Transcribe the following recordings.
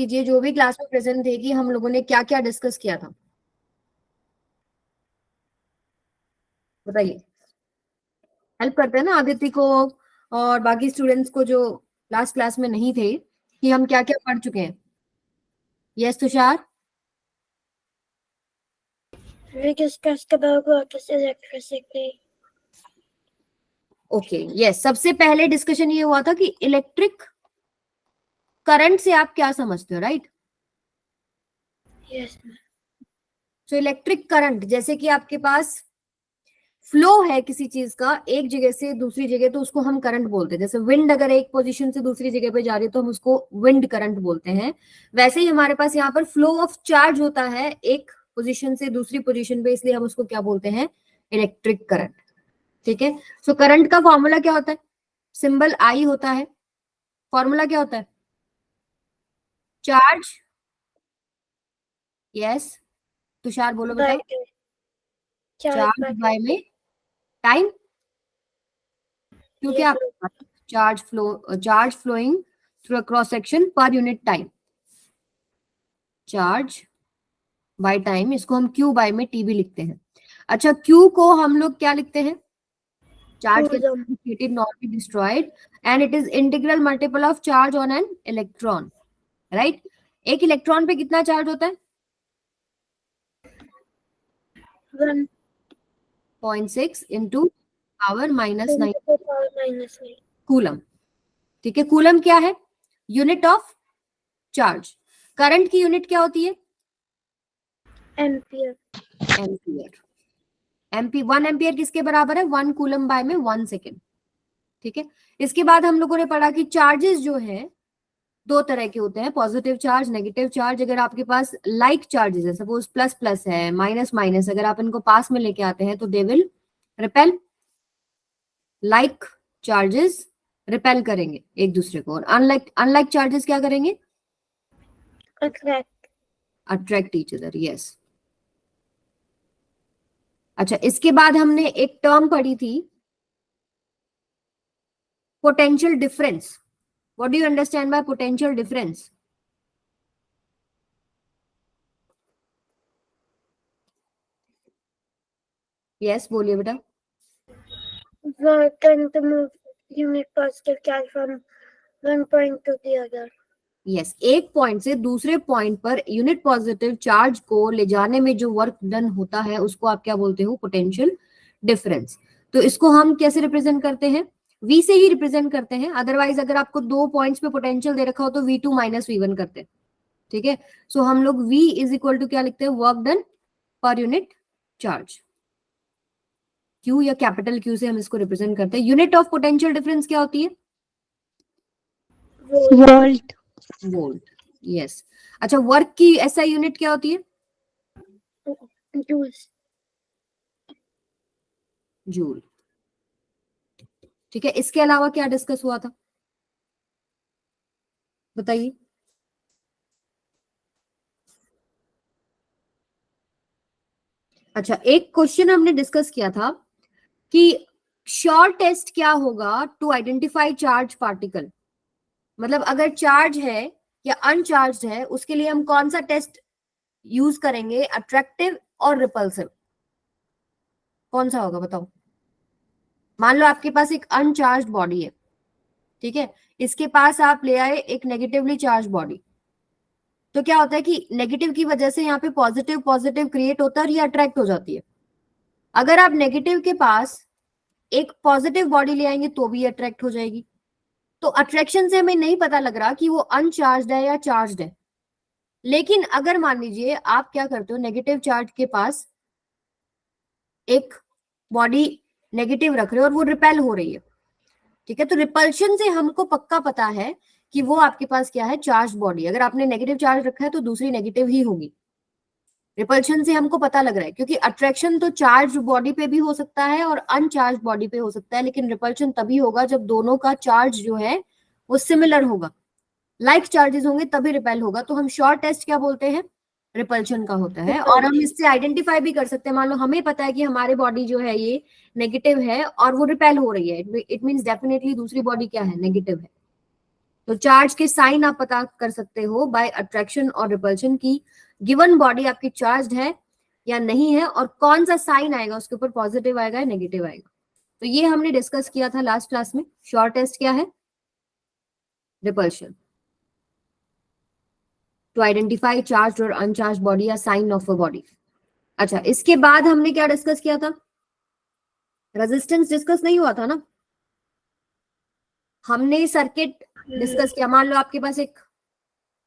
कीजिए जो भी क्लास में प्रेजेंट थे कि हम लोगों ने क्या क्या डिस्कस किया था, बताइए। हेल्प करते हैं ना आदित्य को और बाकी स्टूडेंट्स को जो लास्ट क्लास में नहीं थे कि हम क्या क्या पढ़ चुके हैं। Yes Tushar. We discussed about what is electricity. Okay yes, सबसे पहले डिस्कशन ये हुआ था कि इलेक्ट्रिक करंट से आप क्या समझते हो, राइट? Yes, ma'am. तो इलेक्ट्रिक करंट जैसे कि आपके पास फ्लो है किसी चीज का एक जगह से दूसरी जगह, तो उसको हम करंट बोलते हैं। जैसे विंड अगर एक पोजीशन से दूसरी जगह पे जा रही है तो हम उसको विंड करंट बोलते हैं। वैसे ही हमारे पास यहाँ पर फ्लो ऑफ चार्ज होता है एक पोजीशन से दूसरी पोजीशन पे, इसलिए हम उसको क्या बोलते हैं? Electric current. ठीक है। सो करंट का फॉर्मूला क्या होता है? सिंबल आई होता है। फॉर्मूला क्या होता है? चार्ज। यस तुषार बोलो By बेटा। charge चार्ज by बाय में टाइम, क्योंकि yes, आप charge flowing through a cross section per unit time. Charge by time, इसको हम क्यू बाय में टी भी लिखते हैं। अच्छा, क्यू को हम लोग क्या लिखते हैं? Charge coulomb. created not be destroyed and it is integral multiple of charge on an electron, right? एक इलेक्ट्रॉन पे कितना चार्ज होता है? 0.6 इंटू पावर माइनस 9 -9 कूलम। ठीक है, कूलम क्या है? Unit of charge. करंट की यूनिट क्या होती है? ampere. एम्पियर। एम्पी 1 एम्पियर किसके बराबर है? 1 कूलम बाय में 1 सेकेंड। ठीक है। इसके बाद हम लोगों ने पढ़ा कि चार्जेस जो है दो तरह के होते हैं, पॉजिटिव चार्ज, नेगेटिव चार्ज। अगर आपके पास लाइक चार्जेस है, सपोज प्लस प्लस है, माइनस माइनस, अगर आप इनको पास में लेके आते हैं तो they will repel. Like charges repel करेंगे एक दूसरे को, और अनलाइक अनलाइक चार्जेस क्या करेंगे? Attract. Attract each other. Yes. अच्छा, इसके बाद हमने एक टर्म पढ़ी थी, potential difference. What do you understand by potential difference? Yes बोलिए बेटा। Work tend to move unit positive charge from one point to the other. Yes, एक पॉइंट से दूसरे point per unit positive charge को ले जाने में जो वर्क डन होता है उसको आप क्या बोलते हो? Potential difference. तो इसको हम कैसे रिप्रेजेंट करते हैं? V से ही रिप्रेजेंट करते हैं। अदरवाइज अगर आपको दो पॉइंट्स पे पोटेंशियल दे रखा हो तो V2 माइनस V1 करते हैं। ठीक है। सो हम लोग V इज इक्वल टू क्या लिखते हैं? Work done per unit charge. Q या कैपिटल Q से हम इसको रिप्रेजेंट करते हैं। यूनिट ऑफ पोटेंशियल डिफरेंस क्या होती है? Volt. वोल्ट। यस। अच्छा, वर्क की ऐसा यूनिट क्या होती है? Joules. जूल। ठीक है। इसके अलावा क्या डिस्कस हुआ था, बताइए। अच्छा, एक क्वेश्चन हमने डिस्कस किया था कि श्योर टेस्ट क्या होगा टू आइडेंटिफाई चार्ज पार्टिकल। मतलब अगर चार्ज है या अनचार्ज है उसके लिए हम कौन सा टेस्ट यूज करेंगे? अट्रैक्टिव और रिपल्सिव, कौन सा होगा बताओ? मान लो आपके पास एक अनचार्ज बॉडी है, ठीक है, इसके पास आप ले आए एक नेगेटिवली चार्ज बॉडी, तो क्या होता है कि नेगेटिव की वजह से यहाँ पे पॉजिटिव पॉजिटिव क्रिएट होता है और ये अट्रैक्ट हो जाती है। अगर आप नेगेटिव के पास एक पॉजिटिव बॉडी ले आएंगे तो भी अट्रैक्ट हो जाएगी। तो अट्रैक्शन से हमें नहीं पता लग रहा कि वो अनचार्ज है या चार्ज है। लेकिन अगर मान लीजिए आप क्या करते हो, नेगेटिव चार्ज के पास एक बॉडी नेगेटिव रख रहे हो और वो रिपेल हो रही है, ठीक है, तो रिपल्शन से हमको पक्का पता है कि वो आपके पास क्या है? Charge body. अगर आपने नेगेटिव चार्ज रखा है तो दूसरी नेगेटिव ही होगी। रिपल्शन से हमको पता लग रहा है, क्योंकि अट्रैक्शन तो चार्ज बॉडी पे भी हो सकता है और अनचार्ज बॉडी पे हो सकता है, लेकिन रिपल्शन तभी होगा जब दोनों का चार्ज जो है वो सिमिलर होगा, लाइक चार्जेस होंगे तभी रिपेल होगा। तो हम शॉर्ट टेस्ट क्या बोलते हैं? रिपल्शन का होता है। और हम इससे आइडेंटिफाई भी कर सकते हैं। मान लो हमें पता है कि हमारे बॉडी जो है ये नेगेटिव है और वो रिपेल हो रही है, इट मींस डेफिनेटली दूसरी बॉडी क्या है? नेगेटिव है। तो चार्ज के साइन आप पता कर सकते हो बाय अट्रैक्शन और रिपल्शन की गिवन बॉडी आपकी चार्ज है या नहीं है, और कौन सा साइन आएगा उसके ऊपर, पॉजिटिव आएगा या नेगेटिव आएगा। तो ये हमने डिस्कस किया था लास्ट क्लास में। शॉर्ट टेस्ट क्या है? रिपल्शन, टू आइडेंटिफाई चार्ज और अनचार्ज बॉडी या साइन ऑफ अ बॉडी। अच्छा, इसके बाद हमने क्या डिस्कस किया था? रेजिस्टेंस डिस्कस नहीं हुआ था ना, हमने सर्किट डिस्कस किया। मान लो आपके पास एक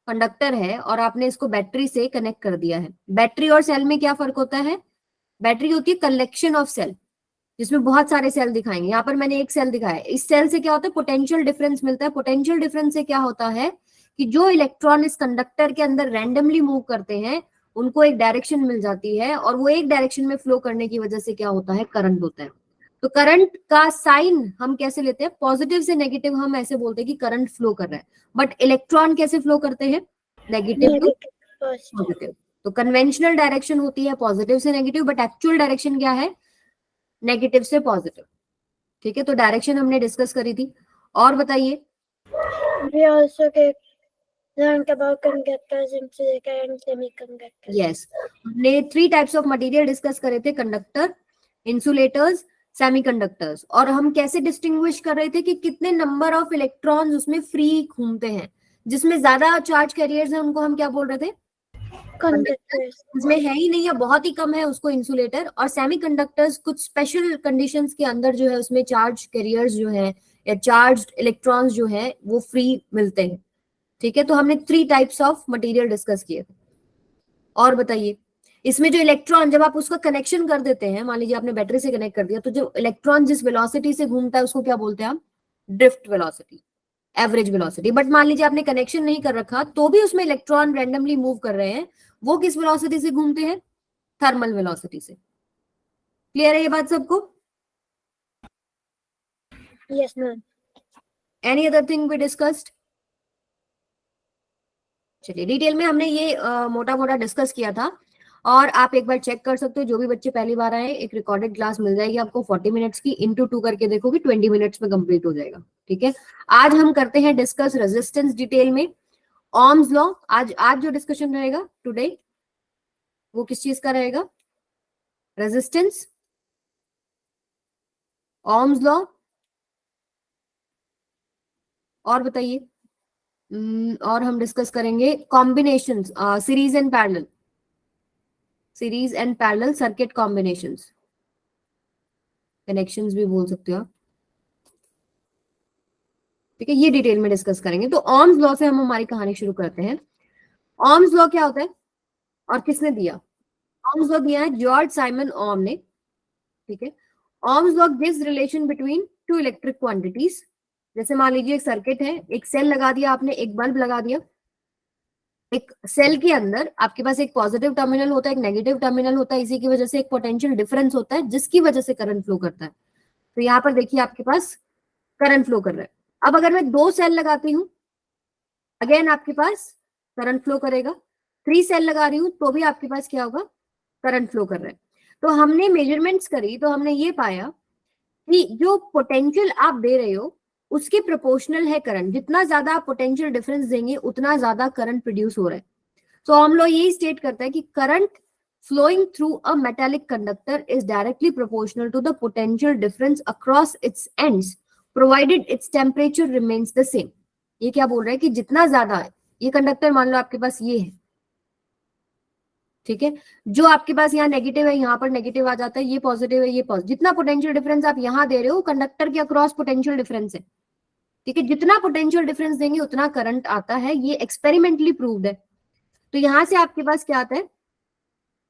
कंडक्टर है और आपने इसको बैटरी से कनेक्ट कर दिया है। बैटरी और सेल में क्या फर्क होता है? बैटरी होती है कलेक्शन ऑफ सेल, जिसमें बहुत सारे सेल दिखाएंगे। यहाँ पर मैंने एक सेल दिखाया है। इस सेल से क्या होता है? पोटेंशियल डिफरेंस मिलता है। पोटेंशियल डिफरेंस से क्या होता है कि जो इलेक्ट्रॉन इस कंडक्टर के अंदर रैंडमली मूव करते हैं उनको एक डायरेक्शन मिल जाती है, और वो एक डायरेक्शन में फ्लो करने की वजह से क्या होता है? करंट होता है। तो करंट का साइन हम कैसे लेते हैं? पॉजिटिव से नेगेटिव हम ऐसे बोलते हैं कि करंट फ्लो कर रहा है। बट इलेक्ट्रॉन कैसे फ्लो करते हैं? Negative to positive. तो कन्वेंशनल डायरेक्शन होती है पॉजिटिव से नेगेटिव, बट एक्चुअल डायरेक्शन क्या है? नेगेटिव से पॉजिटिव। ठीक है, तो डायरेक्शन हमने डिस्कस करी थी। और बताइए। We also learned about conductors, insulator and semiconductors. Yes, हमने 3 टाइप्स ऑफ मटेरियल डिस्कस करे थे, कंडक्टर, इंसुलेटर्स, सेमीकंडक्टर्स। और हम कैसे डिस्टिंग्विश कर रहे थे कि कितने नंबर ऑफ इलेक्ट्रॉन्स उसमें फ्री घूमते हैं। जिसमें ज्यादा चार्ज कैरियर्स हैं उनको हम क्या बोल रहे थे? Conductors. उसमें है ही नहीं या बहुत ही कम है उसको इंसुलेटर। और सेमीकंडक्टर्स कुछ स्पेशल कंडीशंस के अंदर जो है उसमें चार्ज कैरियर्स जो है या चार्ज इलेक्ट्रॉन्स जो है वो फ्री मिलते हैं। ठीक है, तो हमने 3 टाइप्स ऑफ मटेरियल डिस्कस किए थे। और बताइए, इसमें जो इलेक्ट्रॉन जब आप उसका कनेक्शन कर देते हैं, मान लीजिए आपने बैटरी से कनेक्ट कर दिया, तो जो इलेक्ट्रॉन जिस वेलोसिटी से घूमता है उसको क्या बोलते हैं हम? Drift velocity, average velocity. But मान लीजिए आपने कनेक्शन नहीं कर रखा तो भी उसमें इलेक्ट्रॉन रैंडमली मूव कर रहे हैं, वो किस वेलोसिटी से घूमते हैं? थर्मल वेलोसिटी से। क्लियर है ये बात सबको? Yes, ma'am. Any other thing we discussed? चलिए, डिटेल में हमने ये मोटा मोटा डिस्कस किया था। और आप एक बार चेक कर सकते हो, जो भी बच्चे पहली बार आए, एक रिकॉर्डेड क्लास मिल जाएगी आपको 40 मिनट्स की, इंटू 2 करके देखोगे 20 मिनट्स में कंप्लीट हो जाएगा। ठीक है, आज हम करते हैं डिस्कस रेजिस्टेंस डिटेल में। ओम्स लॉ, आज जो डिस्कशन रहेगा टुडे वो किस चीज का रहेगा? Resistance, Ohm's law. और बताइए। और हम डिस्कस करेंगे combinations, series and parallel, series and parallel circuit combinations, connections भी बोल सकते हो आप। ठीक है, ये डिटेल में डिस्कस करेंगे। तो ओम्स लॉ से हम हमारी कहानी शुरू करते हैं। ओम्स लॉ क्या होता है और किसने दिया? ओम्स लॉ दिया है जॉर्ज साइमन ओम ने। ठीक है, Ohm's law gives relation between two electric quantities. जैसे मान लीजिए एक सर्किट है, एक सेल लगा दिया आपने, एक बल्ब लगा दिया। एक सेल के अंदर आपके पास एक पॉजिटिव टर्मिनल होता है, एक नेगेटिव टर्मिनल होता है। इसी की वजह से एक पोटेंशियल डिफरेंस होता है जिसकी वजह से करंट फ्लो करता है। तो यहाँ पर देखिए आपके पास करंट फ्लो कर रहा है। अब अगर मैं 2 सेल लगाती हूँ, अगेन आपके पास करंट फ्लो करेगा। 3 सेल लगा रही हूँ तो भी आपके पास क्या होगा? करंट फ्लो कर रहा है। तो हमने मेजरमेंट्स करी तो हमने ये पाया कि जो पोटेंशियल आप दे रहे हो उसके प्रोपोर्शनल है करंट। जितना ज्यादा आप पोटेंशियल डिफरेंस देंगे उतना ज्यादा करंट प्रोड्यूस हो रहा है। तो हम लोग यही स्टेट करता है कि current flowing through a metallic conductor is directly proportional to the potential difference across its ends provided its temperature remains the same। ये क्या बोल रहा है कि जितना ज्यादा है, ये कंडक्टर मान लो आपके पास ये है, ठीक है, जो आपके पास यहाँ नेगेटिव है यहाँ पर नेगेटिव आ जाता है, ये पॉजिटिव है ये पॉजिटिव। जितना पोटेंशियल डिफरेंस आप यहाँ दे रहे हो कंडक्टर के अक्रॉस पोटेंशियल डिफरेंस है। ठीक है, जितना पोटेंशियल डिफरेंस देंगे उतना करंट आता है, ये एक्सपेरिमेंटली प्रूव्ड है। तो यहां से आपके पास क्या आता है?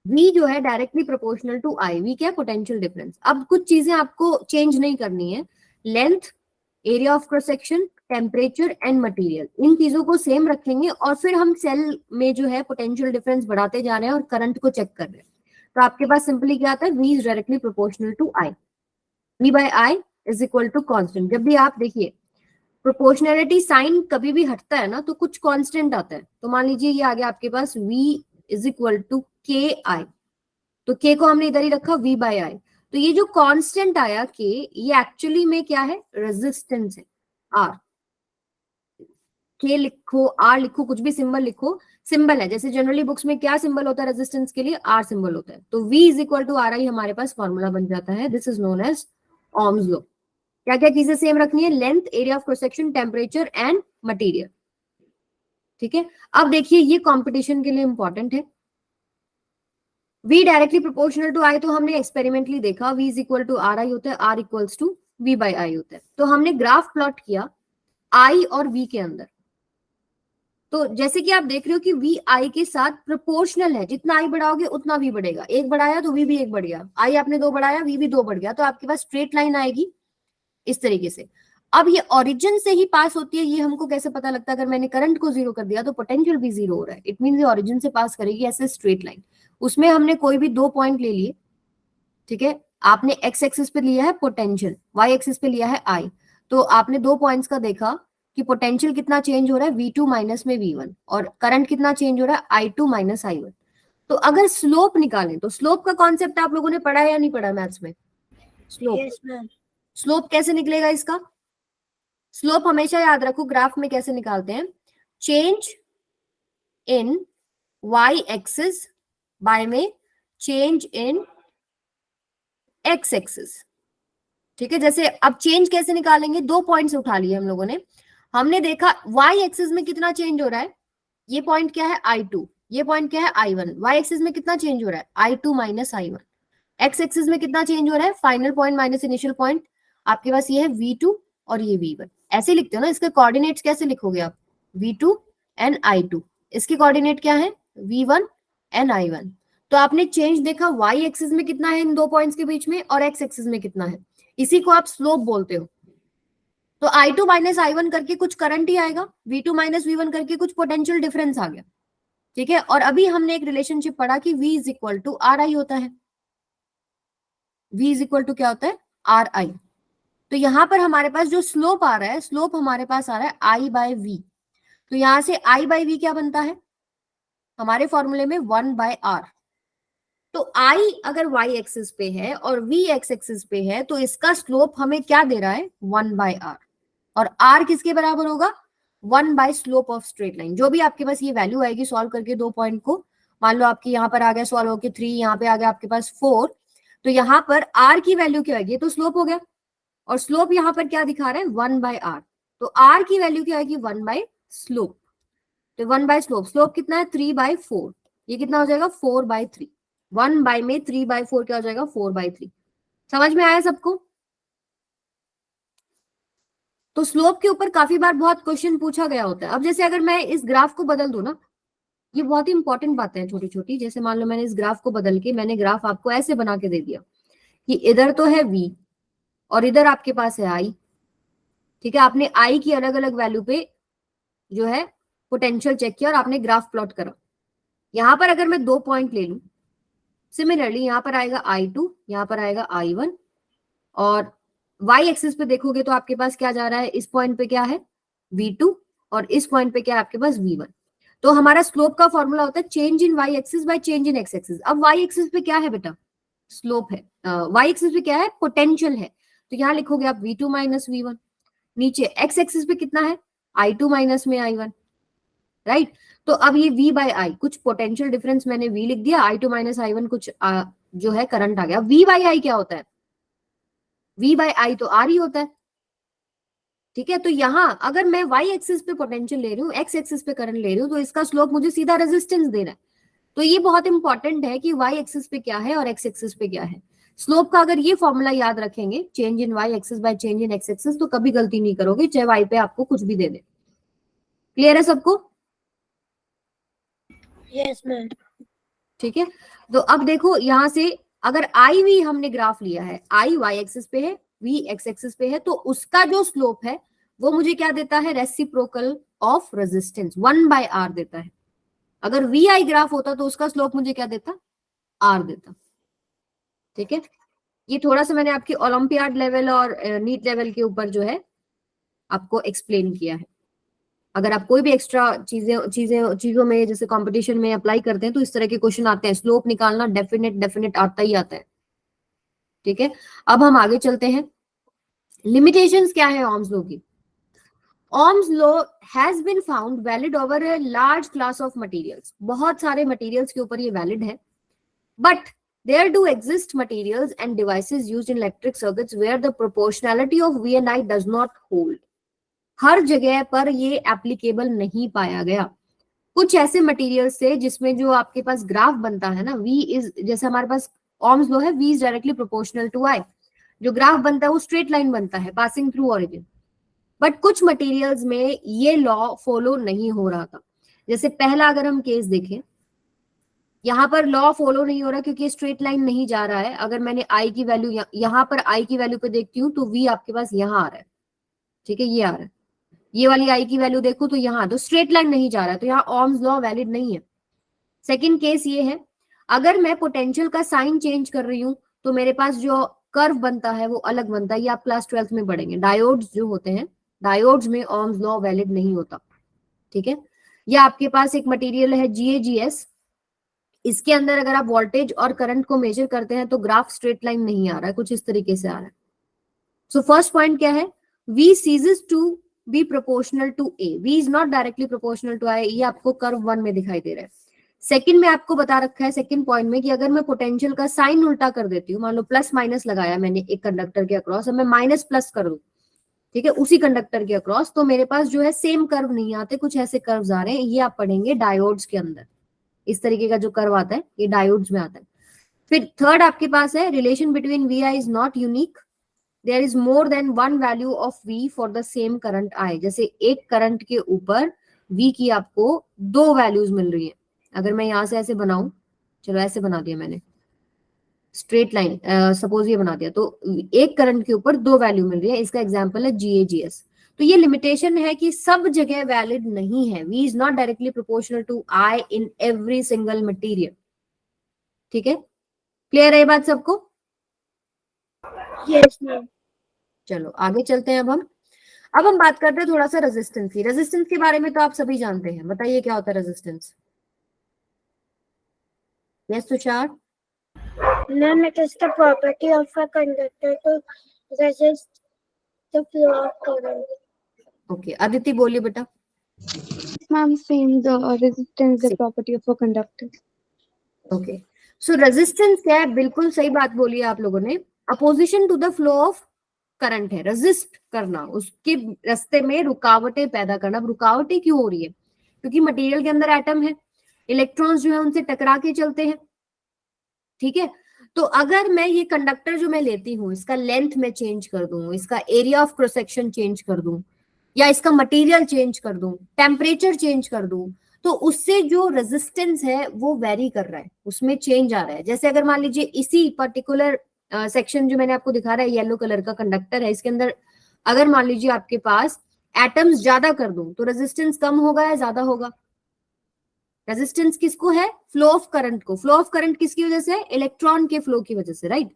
V जो है directly proportional to I। V क्या है? Potential difference. अब कुछ चीजें आपको चेंज नहीं करनी है, length, area of cross section, temperature and material, इन चीजों को सेम रखेंगे और फिर हम सेल में जो है पोटेंशियल डिफरेंस बढ़ाते जा रहे हैं और करंट को चेक कर रहे हैं। तो आपके पास सिंपली क्या आता है? V is directly proportional to I। V by I is equal to constant. जब भी आप देखिए प्रोपोर्शनैलिटी साइन कभी भी हटता है ना तो कुछ कांस्टेंट आता है। तो मान लीजिए ये आ गया आपके पास V इज इक्वल टू के आई। तो के को हमने इधर ही रखा V बाय आई। तो ये जो कांस्टेंट आया के, ये एक्चुअली में क्या है? रेजिस्टेंस है R। के लिखो, आर लिखो, कुछ भी सिंबल लिखो, सिंबल है। जैसे जनरली बुक्स में क्या सिंबल होता है रेजिस्टेंस के लिए, आर सिंबल होता है। तो V is equal to R I हमारे पास फॉर्मूला बन जाता है। This is known as Ohm's law. क्या क्या चीजें सेम रखनी है, length, area of cross section, temperature and material. ठीक है, अब देखिए ये कंपटीशन के लिए इंपॉर्टेंट है। V directly proportional to I तो हमने एक्सपेरिमेंटली देखा, V is equal to R I होता है, R equals to V by I होता है। तो हमने ग्राफ प्लॉट किया I और V के अंदर। तो जैसे कि आप देख रहे हो कि V I के साथ प्रोपोर्शनल है, जितना I बढ़ाओगे उतना V बढ़ेगा। एक बढ़ाया तो V भी एक बढ़ गया, I आपने 2 बढ़ाया V भी 2 बढ़ गया, तो आपके पास स्ट्रेट लाइन आएगी इस तरीके से। अब ये ओरिजिन से ही पास होती है, ये हमको कैसे पता लगता है? अगर मैंने करंट को 0 कर दिया तो पोटेंशियल भी 0 हो रहा है, इट मीन ये ओरिजिन से पास करेगी ऐसे स्ट्रेट लाइन। उसमें हमने कोई भी 2 पॉइंट ले लिए, ठीक है। आपने एक्स एक्सिस पे लिया है पोटेंशियल, वाई एक्सिस पे लिया है आई। तो आपने 2 पॉइंट्स का देखा कि पोटेंशियल कितना चेंज हो रहा है, V2 माइनस में V1, और करंट कितना चेंज हो रहा है, I2 माइनस I1। तो अगर स्लोप निकालें, तो स्लोप का कॉन्सेप्ट आप लोगों ने पढ़ा है या नहीं पढ़ा मैथ्स में? Slope, Yes, ma'am. स्लोप कैसे निकलेगा इसका? स्लोप हमेशा याद रखो, ग्राफ में कैसे निकालते हैं, change in Y axis by में चेंज इन एक्स एक्सिस। ठीक है, जैसे अब चेंज कैसे निकालेंगे, 2 पॉइंट्स उठा लिए हम लोगों ने। हमने देखा वाई एक्सिस में कितना चेंज हो रहा है, ये पॉइंट क्या है I2, ये पॉइंट क्या है I1। वाई एक्सिस में कितना चेंज हो रहा है, I2 minus I1। X axis में कितना चेंज हो रहा है, final point minus initial point. आपके पास ये है V2 और ये V1। ऐसे लिखते हो ना, इसके कोऑर्डिनेट्स कैसे लिखोगे आप, V2 एंड I2। इसके कोऑर्डिनेट क्या है, V1 एंड I1। तो आपने चेंज देखा वाई एक्सिस में कितना है इन 2 पॉइंट्स के बीच में, और एक्स एक्सिस में कितना है, इसी को आप स्लोप बोलते हो। तो I2 माइनस I1 करके कुछ करंट ही आएगा, V2 माइनस V1 करके कुछ पोटेंशियल डिफरेंस आ गया। ठीक है, और अभी हमने एक रिलेशनशिप पढ़ा कि V is equal to R I होता है। V इज इक्वल टू क्या होता है, आर आई। तो यहां पर हमारे पास जो स्लोप आ रहा है, स्लोप हमारे पास आ रहा है I बाय V। तो यहां से I बाय V क्या बनता है हमारे फॉर्मूले में, 1 बाय R। तो I अगर y एक्सिस पे है और V एक्स एक्सिस पे है, तो इसका स्लोप हमें क्या दे रहा है, 1 बाय R। और R किसके बराबर होगा, 1 by slope of straight line. जो भी आपके पास ये वैल्यू आएगी सॉल्व करके 2 पॉइंट को, मान लो आपके यहाँ पर आ गया सॉल्व होके 3, यहाँ पे आ गया आपके पास 4, तो यहाँ पर R की वैल्यू क्या आएगी, तो स्लोप हो गया। और स्लोप यहाँ पर क्या दिखा रहा है, 1 बाय R। तो R की वैल्यू क्या आएगी, 1 बाय स्लोप। तो 1 बाय स्लोप, स्लोप कितना है, 3 बाय 4। ये कितना हो जाएगा, 4 बाय 3। 1 बाय में 3 बाय 4 क्या हो जाएगा, 4 बाय 3। समझ में आया सबको? तो स्लोप के ऊपर काफी बार बहुत क्वेश्चन पूछा गया होता है। अब जैसे अगर मैं इस ग्राफ को बदल दूं ना, ये बहुत ही इंपॉर्टेंट बातें हैं छोटी छोटी। जैसे मान लो मैंने इस ग्राफ को बदल के, मैंने ग्राफ आपको ऐसे बना के दे दिया कि इधर तो है V और इधर आपके पास है I। ठीक है, आपने I की अलग अलग वैल्यू पे जो है पोटेंशियल चेक किया और आपने ग्राफ प्लॉट करा। यहां पर अगर मैं 2 पॉइंट ले लूं, सिमिलरली यहाँ पर आएगा I2, यहाँ पर आएगा I1, और y एक्सिस पे देखोगे तो आपके पास क्या जा रहा है, इस पॉइंट पे क्या है, V2, और इस पॉइंट पे क्या है आपके पास, V1। तो हमारा स्लोप का फॉर्मूला होता है change in y axis by change in x axis. अब y एक्सिस पे क्या है बेटा, स्लोप है, y एक्सिस पे क्या है, पोटेंशियल है। तो यहाँ लिखोगे आप V2 माइनस V1। नीचे x एक्सिस पे कितना है, I2 माइनस में I1, राइट। तो अब ये V बाय I, कुछ पोटेंशियल डिफरेंस मैंने V लिख दिया, I2 माइनस I1 कुछ जो है करंट आ गया। V बाय I क्या होता है, V बाय I तो R ही होता है। ठीक है, तो यहां अगर मैं y एक्सिस पे पोटेंशियल ले रही हूँ, x एक्सिस पे करंट ले रही हूँ, तो इसका स्लोप मुझे सीधा रेजिस्टेंस दे रहा है। तो ये बहुत इंपॉर्टेंट है कि y एक्सिस पे क्या है और x एक्सिस पे क्या है। स्लोप का अगर ये फॉर्मूला याद रखेंगे, change in y axis by change in x axis, तो कभी गलती नहीं करोगे, चाहे y पे आपको कुछ भी दे दे। क्लियर है सबको? Yes, ma'am. ठीक है, तो अब देखो यहां से अगर आई वी हमने ग्राफ लिया है, आई वाई एक्सिस पे है, वी एक्स एक्सिस पे है, तो उसका जो स्लोप है वो मुझे क्या देता है, reciprocal of resistance 1 by R देता है। अगर वी आई ग्राफ होता तो उसका स्लोप मुझे क्या देता, आर देता। ठीक है, ये थोड़ा सा मैंने आपकी ओलंपियाड लेवल और नीट लेवल के ऊपर जो है आपको एक्सप्लेन किया है। अगर आप कोई भी एक्स्ट्रा चीजों में जैसे कंपटीशन में अप्लाई करते हैं तो इस तरह के क्वेश्चन आते हैं, स्लोप निकालना डेफिनेट आता ही आता है। ठीक है, अब हम आगे चलते हैं। लिमिटेशंस क्या है ओम्स लॉ की? Ohm's law has been found valid over a large class of materials. बहुत सारे materials के ऊपर ये valid है. But there do exist materials and devices used in electric circuits where the proportionality of V and I does not hold. हर जगह पर ये applicable नहीं पाया गया. कुछ ऐसे मटेरियल्स से जिसमें जो आपके पास ग्राफ बनता है ना, V इज, जैसे हमारे पास Ohm's law है, V is directly proportional to I. जो ग्राफ बनता है वो स्ट्रेट लाइन बनता है पासिंग थ्रू ओरिजिन. बट कुछ मटेरियल्स में ये लॉ फॉलो नहीं हो रहा था. जैसे पहला अगर हम केस देखें, यहाँ पर लॉ फॉलो नहीं हो रहा क्योंकि स्ट्रेट लाइन नहीं जा रहा है. अगर मैंने I की वैल्यू यहाँ पर I की वैल्यू पे देखती हूँ तो V आपके पास यहाँ आ रहा है. ठीक है, ये आ रहा है. ये वाली I की वैल्यू देखो तो यहाँ, तो स्ट्रेट लाइन नहीं जा रहा है, तो यहाँ Ohm's लॉ वैलिड नहीं है. सेकेंड केस ये है, अगर मैं पोटेंशियल का साइन चेंज कर रही हूँ तो मेरे पास जो कर्व बनता है वो अलग बनता है. ये आप क्लास 12th में पढ़ेंगे. डायोड्स जो होते हैं, डायोड्स में Ohm's लॉ वैलिड नहीं होता. ठीक है. या आपके पास एक मटेरियल है GaGs, इसके अंदर अगर आप वोल्टेज और करंट को मेजर करते हैं तो ग्राफ स्ट्रेट लाइन नहीं आ रहा है, कुछ इस तरीके से आ रहा है. सो फर्स्ट पॉइंट क्या है, V ceases to be proportional to A. V is not directly proportional to I. ये आपको कर्व 1 में दिखाई दे रहा है. सेकंड में आपको बता रखा है सेकंड पॉइंट में कि अगर मैं पोटेंशियल का साइन उल्टा कर देती हूँ, मान लो प्लस माइनस लगाया मैंने एक कंडक्टर के अक्रॉस, अब मैं माइनस प्लस कर दूं, ठीक है, उसी कंडक्टर के अक्रॉस, तो मेरे पास जो है सेम कर्व नहीं आते, कुछ ऐसे कर्व्स आ रहे हैं. ये आप पढ़ेंगे डायोड्स के अंदर. इस तरीके का जो कर्व आता है ये डायोड्स में आता है. फिर थर्ड आपके पास है relation between V I is not unique. There is more than one value of V for the same current I. जैसे एक करंट के ऊपर V की आपको दो वैल्यूज मिल रही है. अगर मैं यहां से ऐसे बनाऊं, चलो ऐसे बना दिया मैंने स्ट्रेट लाइन, सपोज ये बना दिया, तो एक करंट के ऊपर दो वैल्यू मिल रही है. इसका एग्जांपल है GaGs. तो ये लिमिटेशन है कि सब जगह वैलिड नहीं है. V is not directly proportional to I in every single material. ठीक है, क्लियर है ये बात सबको? Yes, ma'am. चलो आगे चलते हैं. अब हम बात करते हैं थोड़ा सा रेजिस्टेंस की. रेजिस्टेंस के बारे में तो आप सभी जानते हैं, बताइए क्या होता है resistance. Yes Tushar. Ma'am, it is the property of a conductor to resist the flow of current. Okay, Aditi बोलिए बेटा. Ma'am, same. The resistance is the property of a conductor. Okay, so resistance क्या है? बिल्कुल सही बात बोली है आप लोगों ने. Opposition to the flow of current है, रेजिस्ट करना, उसके रास्ते में रुकावटें पैदा करना. अब रुकावटें क्यों हो रही है? क्योंकि मटेरियल के अंदर एटम है, इलेक्ट्रॉन्स जो है उनसे टकरा के चलते हैं. ठीक है, तो अगर मैं ये कंडक्टर जो मैं लेती हूँ, इसका लेंथ में चेंज कर दूं, इसका area of cross section change कर दूं, या इसका मटेरियल चेंज कर दूं, टेम्परेचर चेंज कर दूं, तो उससे जो रेजिस्टेंस है वो वेरी कर रहा है, उसमें चेंज आ रहा है. जैसे अगर मान लीजिए इसी पर्टिकुलर सेक्शन जो मैंने आपको दिखा रहा है, येलो कलर का कंडक्टर है, इसके अंदर अगर मान लीजिए आपके पास एटम्स ज्यादा कर दूं तो रेजिस्टेंस कम होगा या ज्यादा होगा? रेजिस्टेंस किसको है? फ्लो ऑफ करंट को. फ्लो ऑफ करंट किसकी वजह से? इलेक्ट्रॉन के फ्लो की वजह से, राइट.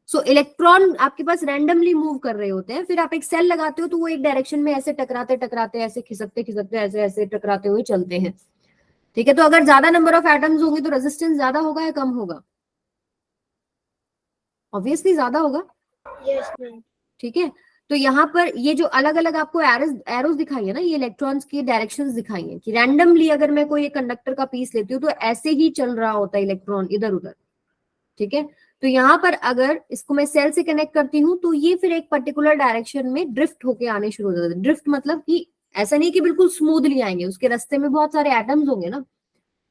सो इलेक्ट्रॉन आपके पास रैंडमली मूव कर रहे होते हैं, फिर आप एक सेल लगाते हो तो वो एक डायरेक्शन में ऐसे टकराते टकराते, ऐसे खिसकते खिसकते, ऐसे ऐसे टकराते हुए चलते हैं. ठीक है, तो अगर ज्यादा नंबर ऑफ एटम्स होंगे तो रेजिस्टेंस ज्यादा होगा या कम होगा? ऑब्वियसली ज्यादा होगा. Yes, ma'am. ठीक है, तो यहाँ पर ये जो अलग अलग आपको एरोज दिखाई है ना, ये इलेक्ट्रॉन्स की डायरेक्शंस दिखाई है कि रैंडमली अगर मैं कोई एक कंडक्टर का पीस लेती हूँ तो ऐसे ही चल रहा होता है इलेक्ट्रॉन इधर उधर. ठीक है, तो यहाँ पर अगर इसको मैं सेल से कनेक्ट करती हूँ तो ये फिर एक पर्टिकुलर डायरेक्शन में ड्रिफ्ट होके आने शुरू हो जाते हैं. ड्रिफ्ट मतलब कि ऐसा नहीं कि बिल्कुल स्मूथली आएंगे, उसके रास्ते में बहुत सारे एटम्स होंगे ना,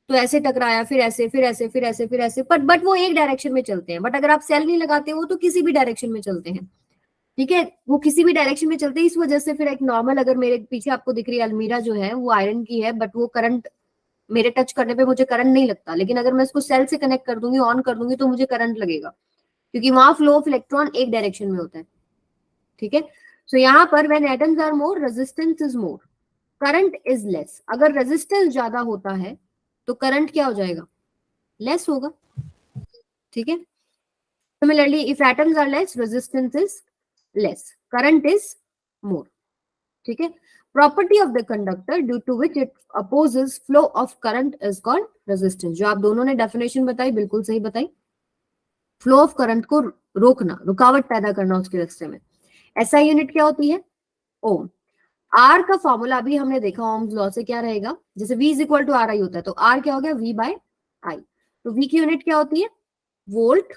तो ऐसे टकराया, फिर ऐसे, फिर ऐसे, फिर ऐसे, फिर ऐसे, बट वो एक डायरेक्शन में चलते हैं. बट अगर आप सेल नहीं लगाते हो तो किसी भी डायरेक्शन में चलते हैं. ठीक है, वो किसी भी डायरेक्शन में चलते हैं. इस वजह से फिर एक नॉर्मल, अगर मेरे पीछे आपको दिख रही है अलमीरा जो है वो आयरन की है, बट वो करंट मेरे टच करने पे मुझे करंट नहीं लगता, लेकिन अगर मैं इसको सेल से कनेक्ट कर दूंगी, ऑन कर दूंगी, तो मुझे करंट लगेगा, क्योंकि वहां फ्लो ऑफ इलेक्ट्रॉन एक डायरेक्शन में होता है. ठीक है, सो यहाँ पर when atoms are more, resistance is more, current is less. अगर रेजिस्टेंस ज्यादा होता है तो करंट क्या हो जाएगा? लेस होगा. ठीक है, similarly if atoms are less, resistance is less, current is more. ठीक है, property of the conductor due to which it opposes flow of current is called resistance. जो आप दोनों ने डेफिनेशन बताई बिल्कुल सही बताई. फ्लो ऑफ करंट को रोकना, रुकावट पैदा करना उसके रास्ते में. एसआई यूनिट क्या होती है? ओम. आर का फॉर्मूला अभी हमने देखा ओम्स लॉ से क्या रहेगा, जैसे V is equal to R I होता है, तो आर क्या हो गया V बाय आई। तो V की यूनिट क्या होती है, वोल्ट,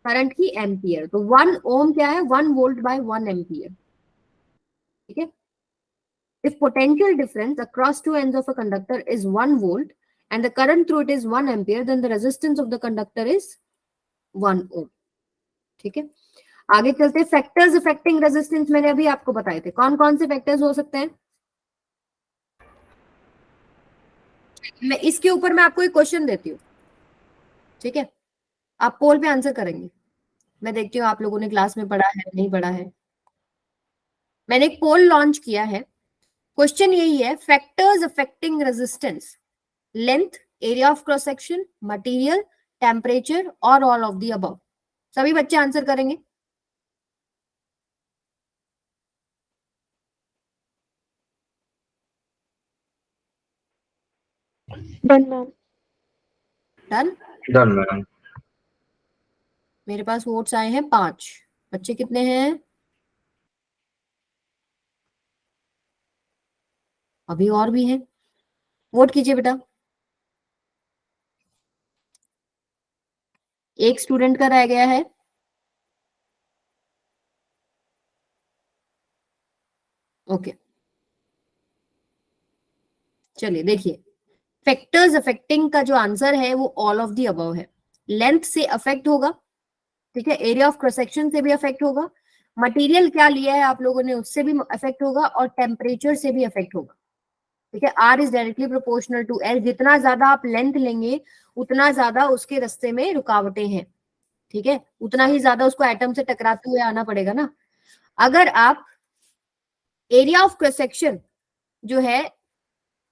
करंट की एम्पियर। तो 1 ओम क्या है, 1 वोल्ट बाय 1 एम्पियर। ठीक है, if potential difference across two ends of a conductor is 1 volt and the current through it is 1 ampere, then the resistance of the conductor is 1 ohm। ठीक है, आगे चलते, फैक्टर्स अफेक्टिंग रेजिस्टेंस मैंने अभी आपको बताए थे, कौन कौन से फैक्टर्स हो सकते हैं। मैं इसके ऊपर मैं आपको एक क्वेश्चन देती हूँ, ठीक है, आप पोल पे आंसर करेंगे। मैं देखती हूँ आप लोगों ने क्लास में पढ़ा है नहीं पढ़ा है। मैंने एक पोल लॉन्च किया है, क्वेश्चन यही है, factors affecting resistance, length, area of cross section, material, temperature और ऑल ऑफ दी अबव। सभी बच्चे आंसर करेंगे। Done, ma'am. Done, done ma'am. मेरे पास वोट्स आए हैं 5। बच्चे कितने हैं, अभी और भी हैं, वोट कीजिए बेटा। एक स्टूडेंट का रह गया है। ओके, चलिए देखिए, फैक्टर्स अफेक्टिंग का जो आंसर है वो ऑल ऑफ दी अबव है। लेंथ से अफेक्ट होगा, ठीक है, एरिया ऑफ क्रॉस सेक्शन से भी अफेक्ट होगा, मटेरियल क्या लिया है आप लोगों ने उससे भी अफेक्ट होगा, और टेम्परेचर से भी अफेक्ट होगा। ठीक है, R is directly proportional to L, जितना ज्यादा आप लेंथ लेंगे उतना ज्यादा उसके रास्ते में रुकावटें हैं। ठीक है, उतना ही ज्यादा उसको एटम से टकराते हुए आना पड़ेगा ना। अगर आप एरिया ऑफ क्रॉस सेक्शन जो है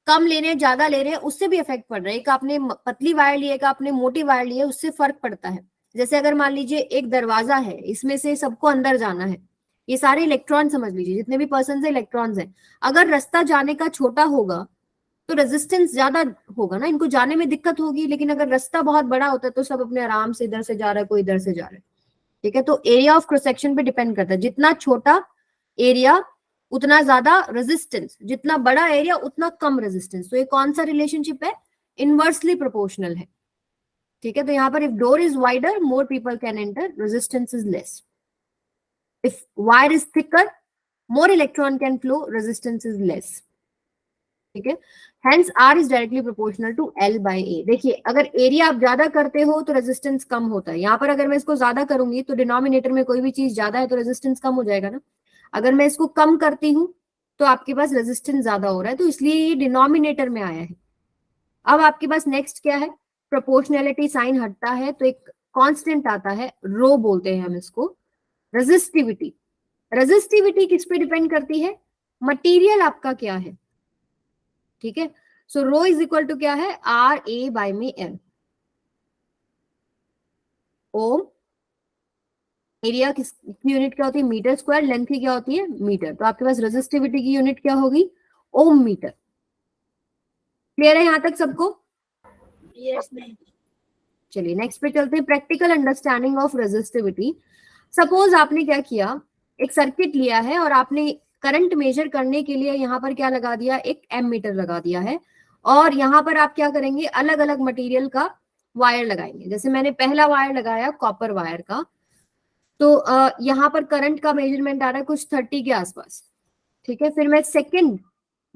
कम ले रहे हैं ज्यादा ले रहे हैं, उससे भी इफेक्ट पड़ रहा है। एक आपने पतली वायर ली है, एक आपने मोटी वायर ली है, उससे फर्क पड़ता है। जैसे अगर मान लीजिए एक दरवाजा है, इसमें से सबको अंदर जाना है, ये सारे इलेक्ट्रॉन समझ लीजिए, जितने भी पर्सन है इलेक्ट्रॉन्स हैं। अगर रास्ता जाने का छोटा होगा तो रेजिस्टेंस ज्यादा होगा ना, इनको जाने में दिक्कत होगी। लेकिन अगर रास्ता बहुत बड़ा होता है तो सब अपने आराम से इधर से जा रहा है, कोई इधर से जा रहा है। ठीक है, तो एरिया ऑफ क्रॉस सेक्शन पे डिपेंड करता है, जितना छोटा एरिया उतना ज्यादा रेजिस्टेंस, जितना बड़ा एरिया उतना कम रेजिस्टेंस। तो ये कौन सा रिलेशनशिप है, इनवर्सली प्रोपोर्शनल है। ठीक है, तो यहाँ पर if door is wider more people can enter, resistance is less. If wire is thicker more electron can flow, resistance is less. ठीक है, hence R is directly proportional to L by A. देखिए, अगर area आप ज्यादा करते हो तो resistance कम होता है। यहाँ पर अगर मैं इसको ज्यादा करूंगी तो डिनोमिनेटर में कोई भी चीज ज्यादा है तो रेजिस्टेंस कम हो जाएगा ना। अगर मैं इसको कम करती हूँ तो आपके पास रेजिस्टेंस ज्यादा हो रहा है, तो इसलिए ये डिनोमिनेटर में आया है। अब आपके पास नेक्स्ट क्या है, प्रोपोर्शनैलिटी साइन हटता है तो एक कांस्टेंट आता है, रो बोलते हैं हम इसको, रेजिस्टिविटी। रेजिस्टिविटी किस पे डिपेंड करती है, मटेरियल आपका क्या है। ठीक है, सो रो इज इक्वल टू क्या है, आर ए बाय में एल। ओम, एरिया की यूनिट क्या होती है, मीटर स्क्वायर, लेंथ की क्या होती है, मीटर। तो आपके पास रेजिस्टिविटी की यूनिट क्या होगी, ओम मीटर। क्लियर है यहां तक सबको। Yes, ma'am. चलिए नेक्स्ट पे चलते हैं, practical understanding of resistivity. Suppose आपने क्या किया, एक सर्किट लिया है और आपने करंट मेजर करने के लिए यहाँ पर क्या लगा दिया, एक एमीटर लगा दिया है। और यहाँ पर आप क्या करेंगे, अलग अलग मटेरियल का वायर लगाएंगे। जैसे मैंने पहला वायर लगाया कॉपर वायर का, तो यहाँ पर करंट का मेजरमेंट आ रहा है कुछ 30 के आसपास। ठीक है, फिर मैं सेकेंड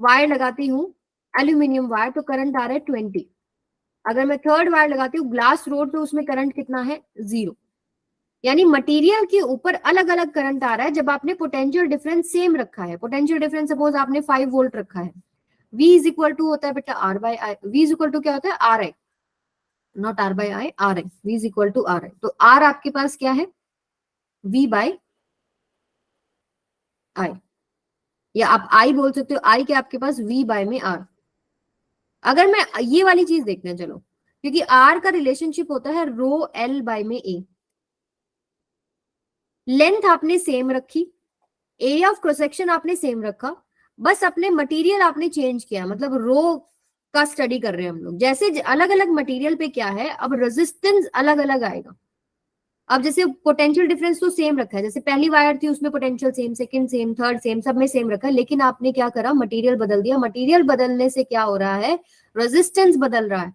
वायर लगाती हूँ एल्यूमिनियम वायर, तो करंट आ रहा है 20। अगर मैं थर्ड वायर लगाती हूँ ग्लास रोड, तो उसमें करंट कितना है, 0। यानी मटेरियल के ऊपर अलग अलग करंट आ रहा है जब आपने पोटेंशियल डिफरेंस सेम रखा है। पोटेंशियल डिफरेंस सपोज आपने 5 वोल्ट रखा है, V इज इक्वल टू होता है बेटा R by I. V is equal to क्या होता है, R I, not R by I, R I. V is equal to R I, तो R आपके पास क्या है, V बाय आई, या आप I बोल सकते हो, I के आपके पास V बाय में R। अगर मैं ये वाली चीज देखते हैं चलो, क्योंकि R का रिलेशनशिप होता है रो L बाय में A। लेंथ आपने सेम रखी, एरिया ऑफ क्रॉस सेक्शन आपने सेम रखा, बस अपने मटेरियल आपने चेंज किया। मतलब रो का स्टडी कर रहे हैं हम लोग, जैसे अलग अलग मटेरियल पे क्या है, अब रेजिस्टेंस अलग अलग आएगा। अब जैसे पोटेंशियल डिफरेंस तो सेम रखा है, जैसे पहली वायर थी उसमें potential same, second same, third same, सब में सेम रखा है, लेकिन आपने क्या करा, मटेरियल बदल दिया। मटेरियल बदलने से क्या हो रहा है, रेजिस्टेंस बदल रहा है।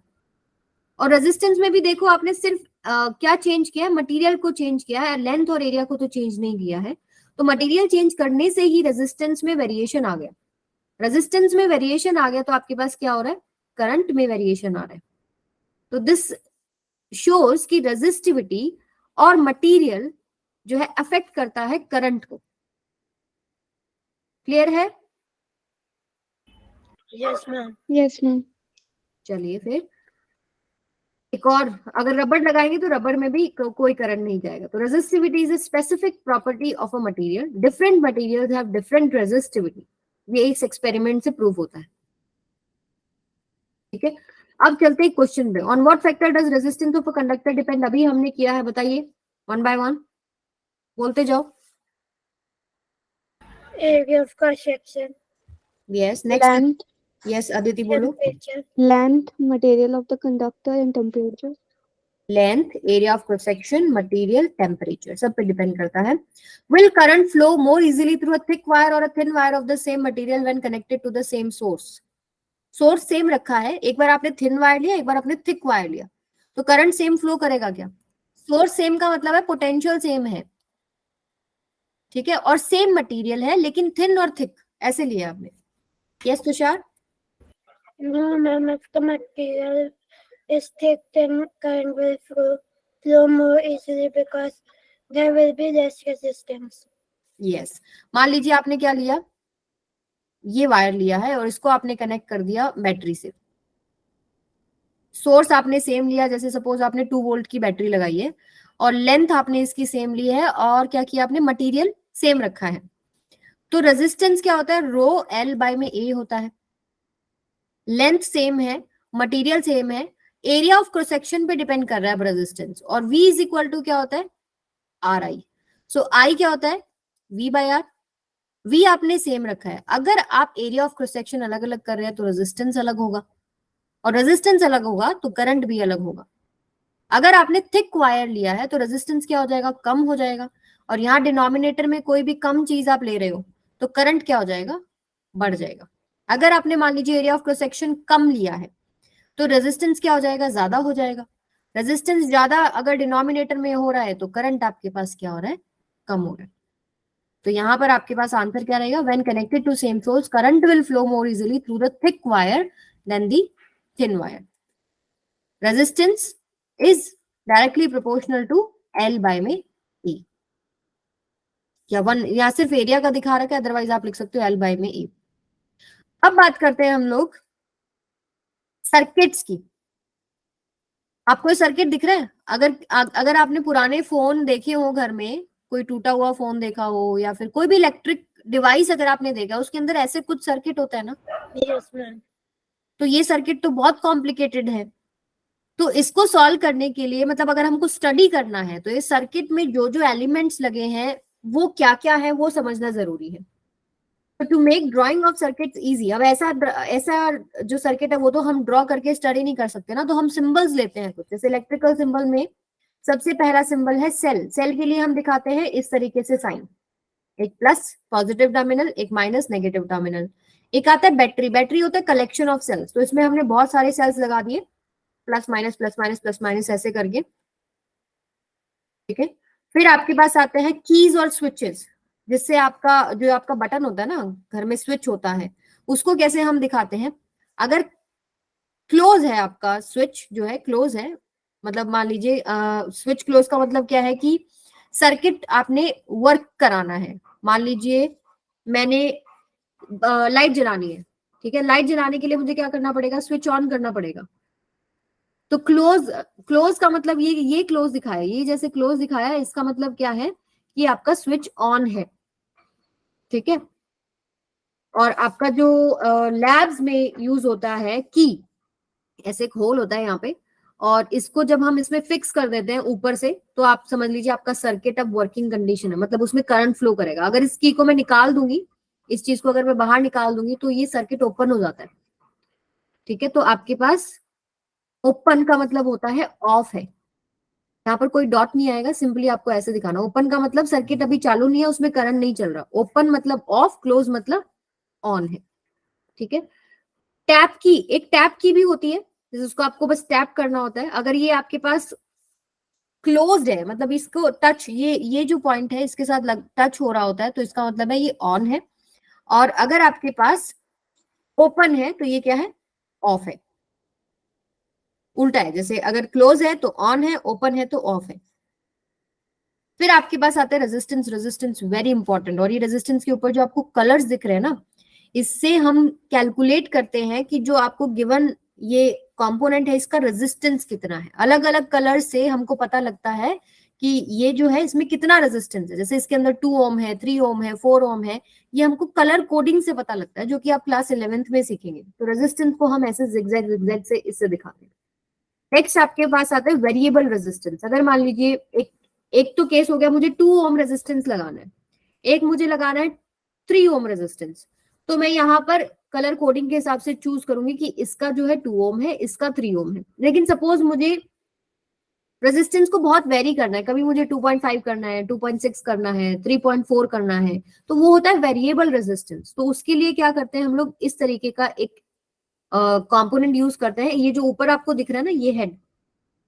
और रेजिस्टेंस में भी देखो आपने सिर्फ क्या चेंज किया है, मटेरियल को चेंज किया है, लेंथ और एरिया को तो चेंज नहीं किया है। तो मटेरियल चेंज करने से ही रेजिस्टेंस में वेरिएशन आ गया। रेजिस्टेंस में वेरिएशन आ गया तो आपके पास क्या हो रहा है, करंट में वेरिएशन आ रहा है। तो दिस शोज कि रेजिस्टिविटी और मटेरियल जो है अफेक्ट करता है करंट को। क्लियर है? Yes, ma'am. Yes, ma'am. चलिए फिर एक और, अगर रबड़ लगाएंगे तो रबड़ में भी कोई करंट नहीं जाएगा। तो resistivity is a specific property of a material, different materials have different resistivity. ये इस एक्सपेरिमेंट से प्रूव होता है। ठीक है, अब चलते हैं क्वेश्चन पे। On what factor does resistance of a conductor depend? अभी हमने किया है, बताइए वन बाय वन बोलते जाओ। Area of cross section. Yes, next. Length, yes, Aditi बोलो। Temperature. length, material of the conductor, and temperature. Length, area of cross section, material, temperature, सब पे डिपेंड करता है। Will current flow more easily through a thick wire और a thin wire of the same material when connected to the same source? Source same रखा है, एक बार आपने thin wire लिया, एक बार आपने थिक वायर लिया, तो करंट सेम फ्लो करेगा क्या? सोर्स सेम का मतलब है पोटेंशियल सेम है, ठीक है, और सेम मटेरियल है, लेकिन थिन और थिक ऐसे लिया आपने। Yes Tushar? No, ma'am. If the material is thick, then current will flow more easily because there will be less resistance. Yes, मान लीजिए आपने क्या लिया, ये वायर लिया है और इसको आपने कनेक्ट कर दिया बैटरी से। सोर्स आपने सेम लिया, जैसे सपोज आपने 2 वोल्ट की बैटरी लगाई है और लेंथ आपने इसकी सेम ली है, और क्या किया आपने, मटेरियल सेम रखा है। तो रेजिस्टेंस क्या होता है, रो एल बाय में ए होता है। लेंथ सेम है, मटेरियल सेम है, एरिया ऑफ क्रॉस सेक्शन पे डिपेंड कर रहा है रेजिस्टेंस, और V इज इक्वल टू क्या होता है, आर आई। सो आई क्या होता है, V बाय आर। V आपने सेम रखा है। अगर आप एरिया ऑफ क्रॉस सेक्शन अलग अलग कर रहे हैं तो रेजिस्टेंस अलग होगा, और रेजिस्टेंस अलग होगा तो करंट भी अलग होगा। अगर आपने थिक वायर लिया है तो रेजिस्टेंस क्या हो जाएगा, कम हो जाएगा, और यहाँ डिनोमिनेटर में कोई भी कम चीज आप ले रहे हो तो करंट क्या हो जाएगा, बढ़ जाएगा। अगर आपने मान लीजिए एरिया ऑफ क्रॉस सेक्शन कम लिया है तो रेजिस्टेंस क्या हो जाएगा, ज्यादा हो जाएगा। रेजिस्टेंस ज्यादा अगर डिनोमिनेटर में हो रहा है तो करंट आपके पास क्या हो रहा है, कम हो रहा है। तो यहाँ पर आपके पास आंसर क्या रहेगा, when connected to same source current will flow more easily through the thick wire than the thin wire. Resistance is directly proportional to L by में E, या वन, या सिर्फ एरिया का दिखा रखा है, अदरवाइज आप लिख सकते हो L बाय में E। अब बात करते हैं हम लोग सर्किट्स की। आपको सर्किट दिख रहा है? अगर आपने पुराने फोन देखे हो, घर में कोई टूटा हुआ फोन देखा हो, या फिर कोई भी इलेक्ट्रिक डिवाइस अगर आपने देखा, उसके अंदर ऐसे कुछ सर्किट होता है ना। Yes, ma'am. तो ये सर्किट तो बहुत कॉम्प्लिकेटेड है। तो इसको सॉल्व करने के लिए, मतलब अगर हमको स्टडी करना है, तो इस सर्किट में जो जो एलिमेंट्स लगे हैं वो क्या क्या है वो समझना जरूरी है। To make drawing of circuit easy. अब ऐसा जो सर्किट है वो तो हम ड्रॉ करके स्टडी नहीं कर सकते ना, तो हम सिंबल्स लेते हैं कुछ। जैसे इलेक्ट्रिकल सिंबल में सबसे पहला सिंबल है सेल। सेल के लिए हम दिखाते हैं इस तरीके से साइन, एक प्लस पॉजिटिव टर्मिनल, एक माइनस नेगेटिव टर्मिनल। एक आता है बैटरी। बैटरी होता है कलेक्शन ऑफ सेल्स, तो इसमें हमने बहुत सारे सेल्स लगा दिए, plus minus plus minus plus minus ऐसे करके, ठीक है। फिर आपके पास आते हैं कीज और स्विचेस, जिससे आपका जो आपका बटन होता है ना, घर में स्विच होता है, उसको कैसे हम दिखाते हैं। अगर क्लोज है आपका स्विच, जो है क्लोज है, मतलब मान लीजिए स्विच क्लोज का मतलब क्या है कि सर्किट आपने वर्क कराना है। मान लीजिए मैंने लाइट जलानी है, ठीक है। लाइट जलाने के लिए मुझे क्या करना पड़ेगा, स्विच ऑन करना पड़ेगा। तो क्लोज का मतलब ये क्लोज दिखाया, ये जैसे क्लोज दिखाया है, इसका मतलब क्या है कि आपका स्विच ऑन है, ठीक है। और आपका जो लैब्स में यूज होता है की, ऐसे एक होल होता है यहाँ पे, और इसको जब हम इसमें फिक्स कर देते हैं ऊपर से, तो आप समझ लीजिए आपका सर्किट अब वर्किंग कंडीशन है, मतलब उसमें करंट फ्लो करेगा। अगर इस की को मैं निकाल दूंगी, इस चीज को अगर मैं बाहर निकाल दूंगी, तो ये सर्किट ओपन हो जाता है, ठीक है। तो आपके पास ओपन का मतलब होता है ऑफ है, यहाँ पर कोई डॉट नहीं आएगा, सिंपली आपको ऐसे दिखाना। ओपन का मतलब सर्किट अभी चालू नहीं है, उसमें करंट नहीं चल रहा। ओपन मतलब ऑफ, क्लोज मतलब ऑन है। ठीक है। टैप की, एक टैप की भी होती है, जिसको आपको बस टैप करना होता है। अगर ये आपके पास क्लोज्ड है, मतलब इसको टच, ये जो पॉइंट है इसके साथ टच हो रहा होता है, तो इसका मतलब है ये ऑन है। और अगर आपके पास ओपन है तो ये क्या है, ऑफ है। उल्टा है, जैसे अगर क्लोज है तो ऑन है, ओपन है तो ऑफ है। फिर आपके पास आता है रेजिस्टेंस। Resistance very important. और ये रेजिस्टेंस के ऊपर जो आपको कलर्स दिख रहे हैं ना, इससे हम कैलकुलेट करते हैं कि जो आपको गिवन ये कंपोनेंट है इसका रेजिस्टेंस कितना है। अलग अलग कलर से हमको पता लगता है कि ये जो है इसमें कितना रेजिस्टेंस है। जैसे इसके अंदर 2 ओम है, 3 ओम है, 4 ओम है, ये हमको कलर कोडिंग से पता लगता है, जो कि आप क्लास 11th में सीखेंगे। तो रेजिस्टेंस को हम ऐसे जिगजैग जिगजैग से इससे दिखाते हैं। नेक्स्ट आपके पास आता है वेरिएबल रेजिस्टेंस। अगर मान लीजिए एक तो केस हो गया, मुझे 2 ओम रेजिस्टेंस लगाना है, एक मुझे लगाना है 3 ओम रेजिस्टेंस। तो मैं यहाँ पर कलर कोडिंग के हिसाब से चूज करूंगी कि इसका जो है 2 ओम है, इसका 3 ओम है। लेकिन सपोज मुझे रेजिस्टेंस को बहुत वेरी करना है, कभी मुझे 2.5 करना है, 2.6 करना है, 3.4 करना है, तो वो होता है वेरिएबल रेजिस्टेंस। तो उसके लिए क्या करते हैं हम लोग, इस तरीके का एक कंपोनेंट यूज करते हैं। ये जो ऊपर आपको दिख रहा है ना, ये हेड,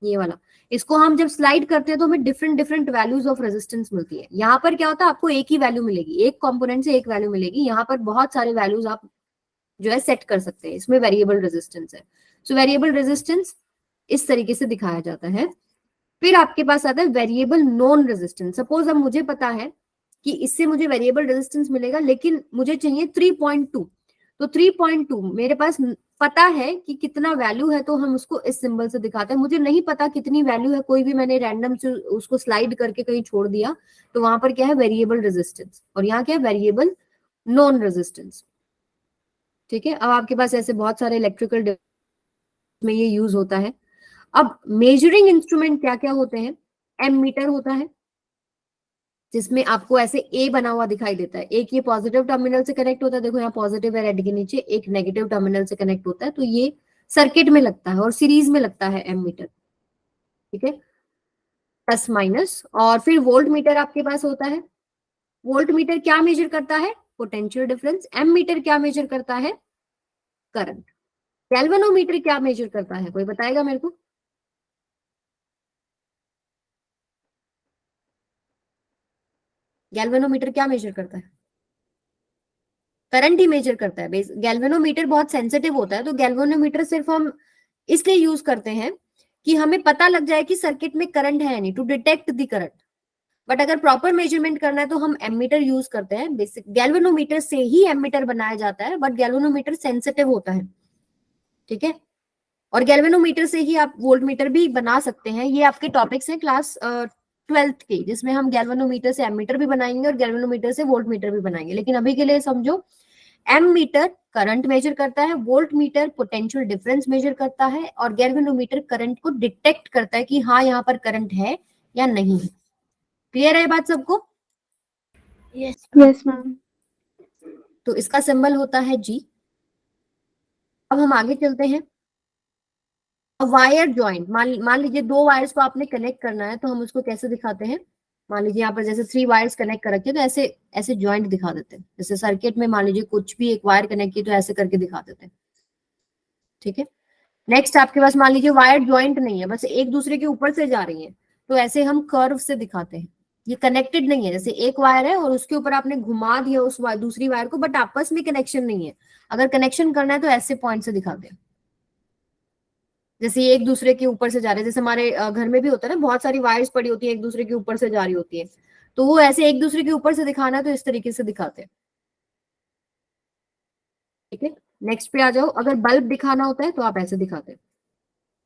ये वाला, इसको हम जब स्लाइड करते हैं तो हमें different different values of resistance मिलती है। यहाँ पर क्या होता है, आपको एक ही वैल्यू मिलेगी, एक कंपोनेंट से एक वैल्यू मिलेगी। यहाँ पर बहुत सारे वैल्यूज आप जो है सेट कर सकते हैं, इसमें वेरिएबल रेजिस्टेंस है। सो वेरिएबल रेजिस्टेंस इस तरीके से दिखाया जाता है। फिर आपके पास आता है वेरिएबल नॉन रेजिस्टेंस। सपोज अब मुझे पता है कि इससे मुझे वेरिएबल रेजिस्टेंस मिलेगा, लेकिन मुझे चाहिए 3.2। तो 3.2 मेरे पास पता है कि कितना वैल्यू है, तो हम उसको इस सिंबल से दिखाते हैं। मुझे नहीं पता कितनी वैल्यू है, कोई भी मैंने रैंडम से उसको स्लाइड करके कहीं छोड़ दिया, तो वहां पर क्या है, वेरिएबल रेजिस्टेंस। और यहाँ क्या है, वेरिएबल नॉन रेजिस्टेंस। ठीक है। अब आपके पास ऐसे बहुत सारे इलेक्ट्रिकल में ये यूज होता है। अब मेजरिंग इंस्ट्रूमेंट क्या क्या होते हैं, एमीटर होता है, जिसमें आपको ऐसे ए बना हुआ दिखाई देता है। एक ये पॉजिटिव टर्मिनल से कनेक्ट होता है, देखो यहाँ पॉजिटिव है रेड के नीचे, एक नेगेटिव टर्मिनल से कनेक्ट होता है, तो ये सर्किट में लगता है और सीरीज में लगता है एमीटर। ठीक है, प्लस माइनस। और फिर वोल्ट मीटर आपके पास होता है। वोल्ट मीटर क्या मेजर करता है, पोटेंशियल डिफरेंस। एम मीटर क्या मेजर करता है, करंट। गैल्वेनोमीटर क्या मेजर करता है, कोई बताएगा मेरे को। गैल्वेनोमीटर क्या मेजर करता है, करंट ही मेजर करता है। गैल्वेनोमीटर बहुत सेंसिटिव होता है, तो गैल्वेनोमीटर सिर्फ हम इसलिए यूज करते हैं कि हमें पता लग जाए कि सर्किट में करंट है या नहीं, to detect the current. But अगर प्रॉपर मेजरमेंट करना है तो हम एमीटर यूज करते हैं। बेसिक गैल्वेनोमीटर से ही एमीटर बनाया जाता है, बट गैल्वेनोमीटर सेंसिटिव होता है। ठीक है। और गैल्वेनोमीटर से ही आप वोल्टमीटर भी बना सकते हैं। ये आपके टॉपिक्स हैं क्लास 12th के, जिसमें हम गैल्वेनोमीटर से एमीटर भी बनाएंगे और गैल्वेनोमीटर से वोल्टमीटर भी बनाएंगे। लेकिन अभी के लिए समझो, एम मीटर करंट मेजर करता है, voltmeter potential difference measure करता है, और गैल्वेनोमीटर करंट को डिटेक्ट करता है कि हाँ यहाँ पर करंट है या नहीं है। क्लियर है बात सबको। Yes. Yes, ma'am. तो इसका सिंबल होता है जी। अब हम आगे चलते हैं। वायर जॉइंट, मान लीजिए दो वायर्स को आपने कनेक्ट करना है, तो हम उसको कैसे दिखाते हैं। मान लीजिए यहाँ पर जैसे 3 वायर्स कनेक्ट कर रखे हैं, तो ऐसे ऐसे जॉइंट दिखा देते हैं। जैसे सर्किट में मान लीजिए कुछ भी एक वायर कनेक्ट की, तो ऐसे करके दिखा देते हैं। ठीक है। नेक्स्ट आपके पास मान लीजिए वायर ज्वाइंट नहीं है, बस एक दूसरे के ऊपर से जा रही है, तो ऐसे हम कर्व से दिखाते हैं। ये कनेक्टेड नहीं है, जैसे एक वायर है और उसके ऊपर आपने घुमा दिया उस दूसरी वायर को, बट आपस में कनेक्शन नहीं है। अगर कनेक्शन करना है तो ऐसे पॉइंट से दिखाते हैं, जैसे ये एक दूसरे के ऊपर से जा रहे हैं। जैसे हमारे घर में भी होता है ना, बहुत सारी वायर्स पड़ी होती है, एक दूसरे के ऊपर से जा रही होती है, तो वो ऐसे एक दूसरे के ऊपर से दिखाना है तो इस तरीके से दिखाते हैं। ठीक है। नेक्स्ट पे आ जाओ। अगर बल्ब दिखाना होता है तो आप ऐसे दिखाते हैं,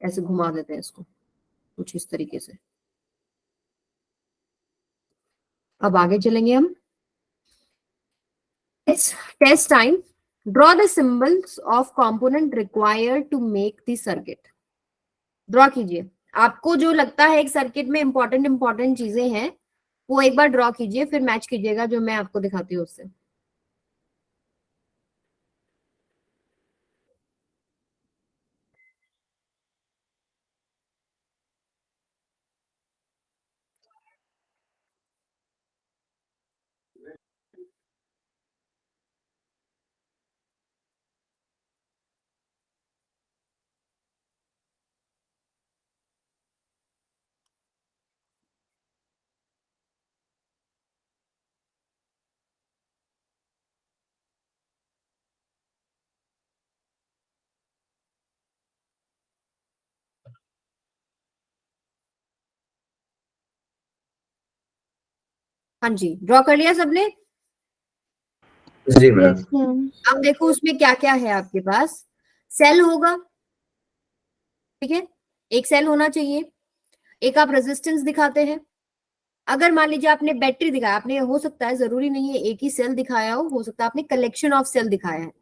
ऐसे घुमा देते हैं इसको कुछ इस तरीके से। अब आगे चलेंगे हम। Test time. Draw the symbols of component required to make the circuit. Draw कीजिए। आपको जो लगता है एक सर्किट में इंपॉर्टेंट इंपॉर्टेंट चीजें हैं, वो एक बार ड्रॉ कीजिए, फिर मैच कीजिएगा जो मैं आपको दिखाती हूँ उससे। हाँ जी, ड्रॉ कर लिया सबने? जी मैडम। Yes, ma'am. अब देखो उसमें क्या क्या है आपके पास। सेल होगा, ठीक है, एक सेल होना चाहिए। एक आप रेजिस्टेंस दिखाते हैं। अगर मान लीजिए आपने बैटरी दिखाया, आपने, हो सकता है, जरूरी नहीं है एक ही सेल दिखाया हो सकता है आपने कलेक्शन ऑफ सेल दिखाया है,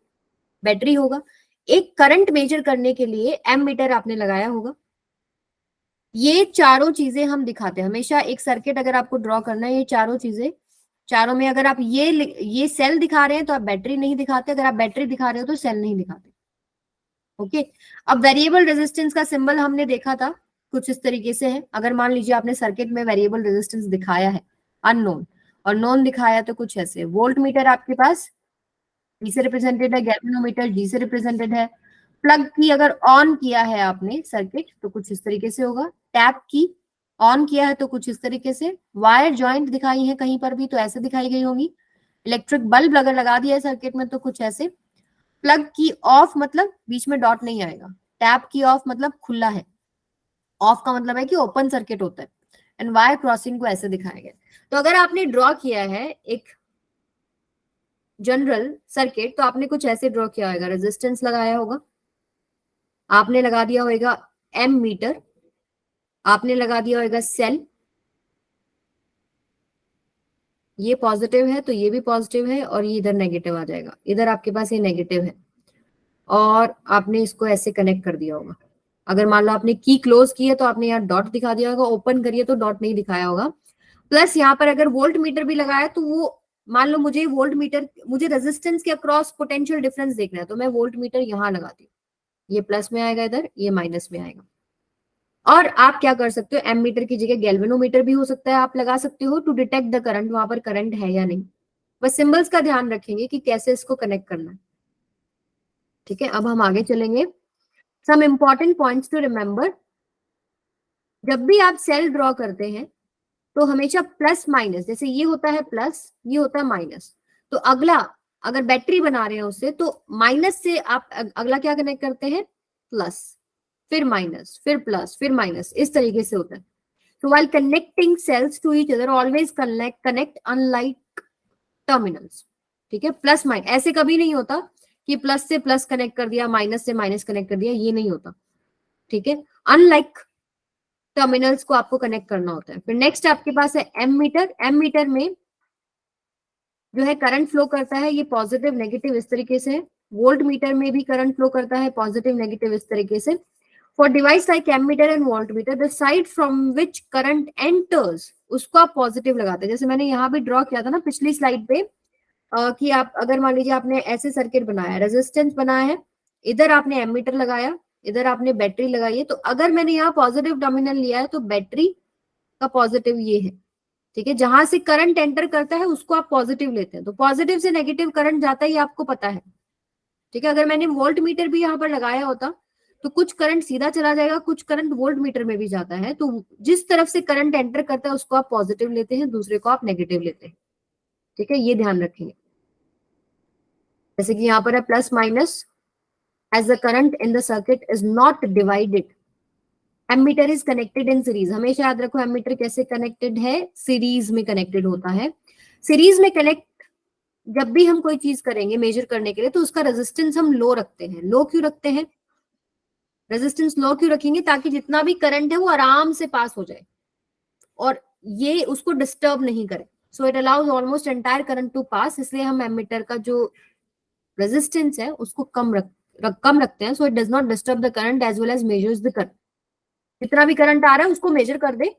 बैटरी होगा। एक करंट मेजर करने के लिए एमीटर आपने लगाया होगा। ये चारों चीजें हम दिखाते हैं हमेशा। एक सर्किट अगर आपको ड्रॉ करना है, ये चारों चीजें, चारों में अगर आप ये सेल दिखा रहे हैं तो आप बैटरी नहीं दिखाते, अगर आप बैटरी दिखा रहे हो तो सेल नहीं दिखाते। ओके, अब वेरिएबल रेजिस्टेंस का सिंबल हमने देखा था, कुछ इस तरीके से है। अगर मान लीजिए आपने सर्किट में वेरिएबल रेजिस्टेंस दिखाया है अननोन, और नोन दिखाया तो कुछ ऐसे। वोल्ट मीटर आपके पास D से रिप्रेजेंटेड है, गैल्वेनोमीटर G से रिप्रेजेंटेड है। प्लग की अगर ऑन किया है आपने सर्किट तो कुछ इस तरीके से होगा। टैप की ऑन किया है तो कुछ इस तरीके से। वायर जॉइंट दिखाई है कहीं पर भी तो ऐसे दिखाई गई होंगी। इलेक्ट्रिक बल्ब अगर लगा दिया है सर्किट में तो कुछ ऐसे। प्लग की ऑफ मतलब बीच में डॉट नहीं आएगा। टैप की ऑफ मतलब खुला है, ऑफ का मतलब है कि ओपन सर्किट होता है। एंड वायर क्रॉसिंग को ऐसे दिखाया गया। तो अगर आपने ड्रॉ किया है एक जनरल सर्किट तो आपने कुछ ऐसे ड्रॉ किया होगा। रेजिस्टेंस लगाया होगा, आपने लगा दिया होगा एम मीटर, आपने लगा दिया होगा सेल, ये पॉजिटिव है तो ये भी पॉजिटिव है, और ये इधर नेगेटिव आ जाएगा, इधर आपके पास ये नेगेटिव है, और आपने इसको ऐसे कनेक्ट कर दिया होगा। अगर मान लो आपने की क्लोज की है तो आपने यहाँ डॉट दिखा दिया होगा, ओपन करिए तो डॉट नहीं दिखाया होगा। प्लस यहाँ पर अगर वोल्ट मीटर भी लगाया तो वो, मान लो मुझे वोल्ट मीटर, मुझे रेजिस्टेंस के अक्रॉस पोटेंशियल डिफरेंस देखना है तो मैं वोल्ट मीटर यहाँ लगाती हूँ, ये प्लस में आएगा, इधर ये माइनस में आएगा। और आप क्या कर सकते हो, एमीटर की जगह गैल्वेनोमीटर भी हो सकता है, आप लगा सकते हो टू डिटेक्ट द करंट, वहां पर करंट है या नहीं। बस सिंबल्स का ध्यान रखेंगे कि कैसे इसको कनेक्ट करना है। ठीक है, अब हम आगे चलेंगे। Some important points to remember, जब भी आप सेल ड्रॉ करते हैं तो हमेशा प्लस माइनस, जैसे ये होता है प्लस, ये होता है माइनस, तो अगला अगर बैटरी बना रहे हैं उससे तो माइनस से आप अगला क्या कनेक्ट करते हैं, प्लस, फिर माइनस, फिर प्लस, फिर माइनस, इस तरीके से होता है। So while connecting cells to each other, always connect unlike terminals. ठीक है, प्लस माइनस ऐसे कभी नहीं होता कि प्लस से प्लस कनेक्ट कर दिया, माइनस से माइनस कनेक्ट कर दिया, ये नहीं होता। ठीक है, अनलाइक टर्मिनल्स को आपको कनेक्ट करना होता है। फिर नेक्स्ट आपके पास है एम मीटर। एम मीटर में जो है करंट फ्लो करता है, ये पॉजिटिव नेगेटिव इस तरीके से है। वोल्ट मीटर में भी करंट फ्लो करता है, पॉजिटिव नेगेटिव इस तरीके से। For device like ammeter and voltmeter, the side from which current enters, उसको आप पॉजिटिव लगाते हैं। जैसे मैंने यहाँ भी ड्रॉ किया था ना पिछली स्लाइड पे, कि आप अगर मान लीजिए आपने ऐसे सर्किट बनाया, रेजिस्टेंस बनाया है, इधर आपने एमीटर लगाया, इधर आपने बैटरी लगाई है, तो अगर मैंने यहाँ पॉजिटिव टर्मिनल लिया है तो बैटरी का पॉजिटिव ये है। ठीक है, जहां से करंट एंटर करता है उसको आप पॉजिटिव लेते हैं, तो पॉजिटिव से नेगेटिव करंट जाता है, ये आपको पता है। ठीक है, अगर मैंने वोल्ट मीटर भी यहाँ पर लगाया होता तो कुछ करंट सीधा चला जाएगा, कुछ करंट वोल्ट मीटर में भी जाता है, तो जिस तरफ से करंट एंटर करता है उसको आप पॉजिटिव लेते हैं, दूसरे को आप नेगेटिव लेते हैं। ठीक है, ये ध्यान रखेंगे। जैसे कि यहाँ पर है plus minus, as the current in the circuit is not divided, ammeter is connected in series. हमेशा याद रखो एमीटर कैसे कनेक्टेड है, सीरीज में कनेक्टेड होता है। सीरीज में कनेक्ट जब भी हम कोई चीज करेंगे मेजर करने के लिए तो उसका रेजिस्टेंस हम लो रखते हैं। लो क्यों रखते हैं, रेजिस्टेंस लो क्यों रखेंगे, ताकि जितना भी करंट है वो आराम से पास हो जाए और ये उसको डिस्टर्ब नहीं करे। So it allows almost entire current to pass, इसलिए हम एमीटर का जो रेजिस्टेंस है उसको कम रखते हैं। So it does not disturb the current as well as measures the current. जितना भी करंट आ रहा है उसको मेजर कर दे,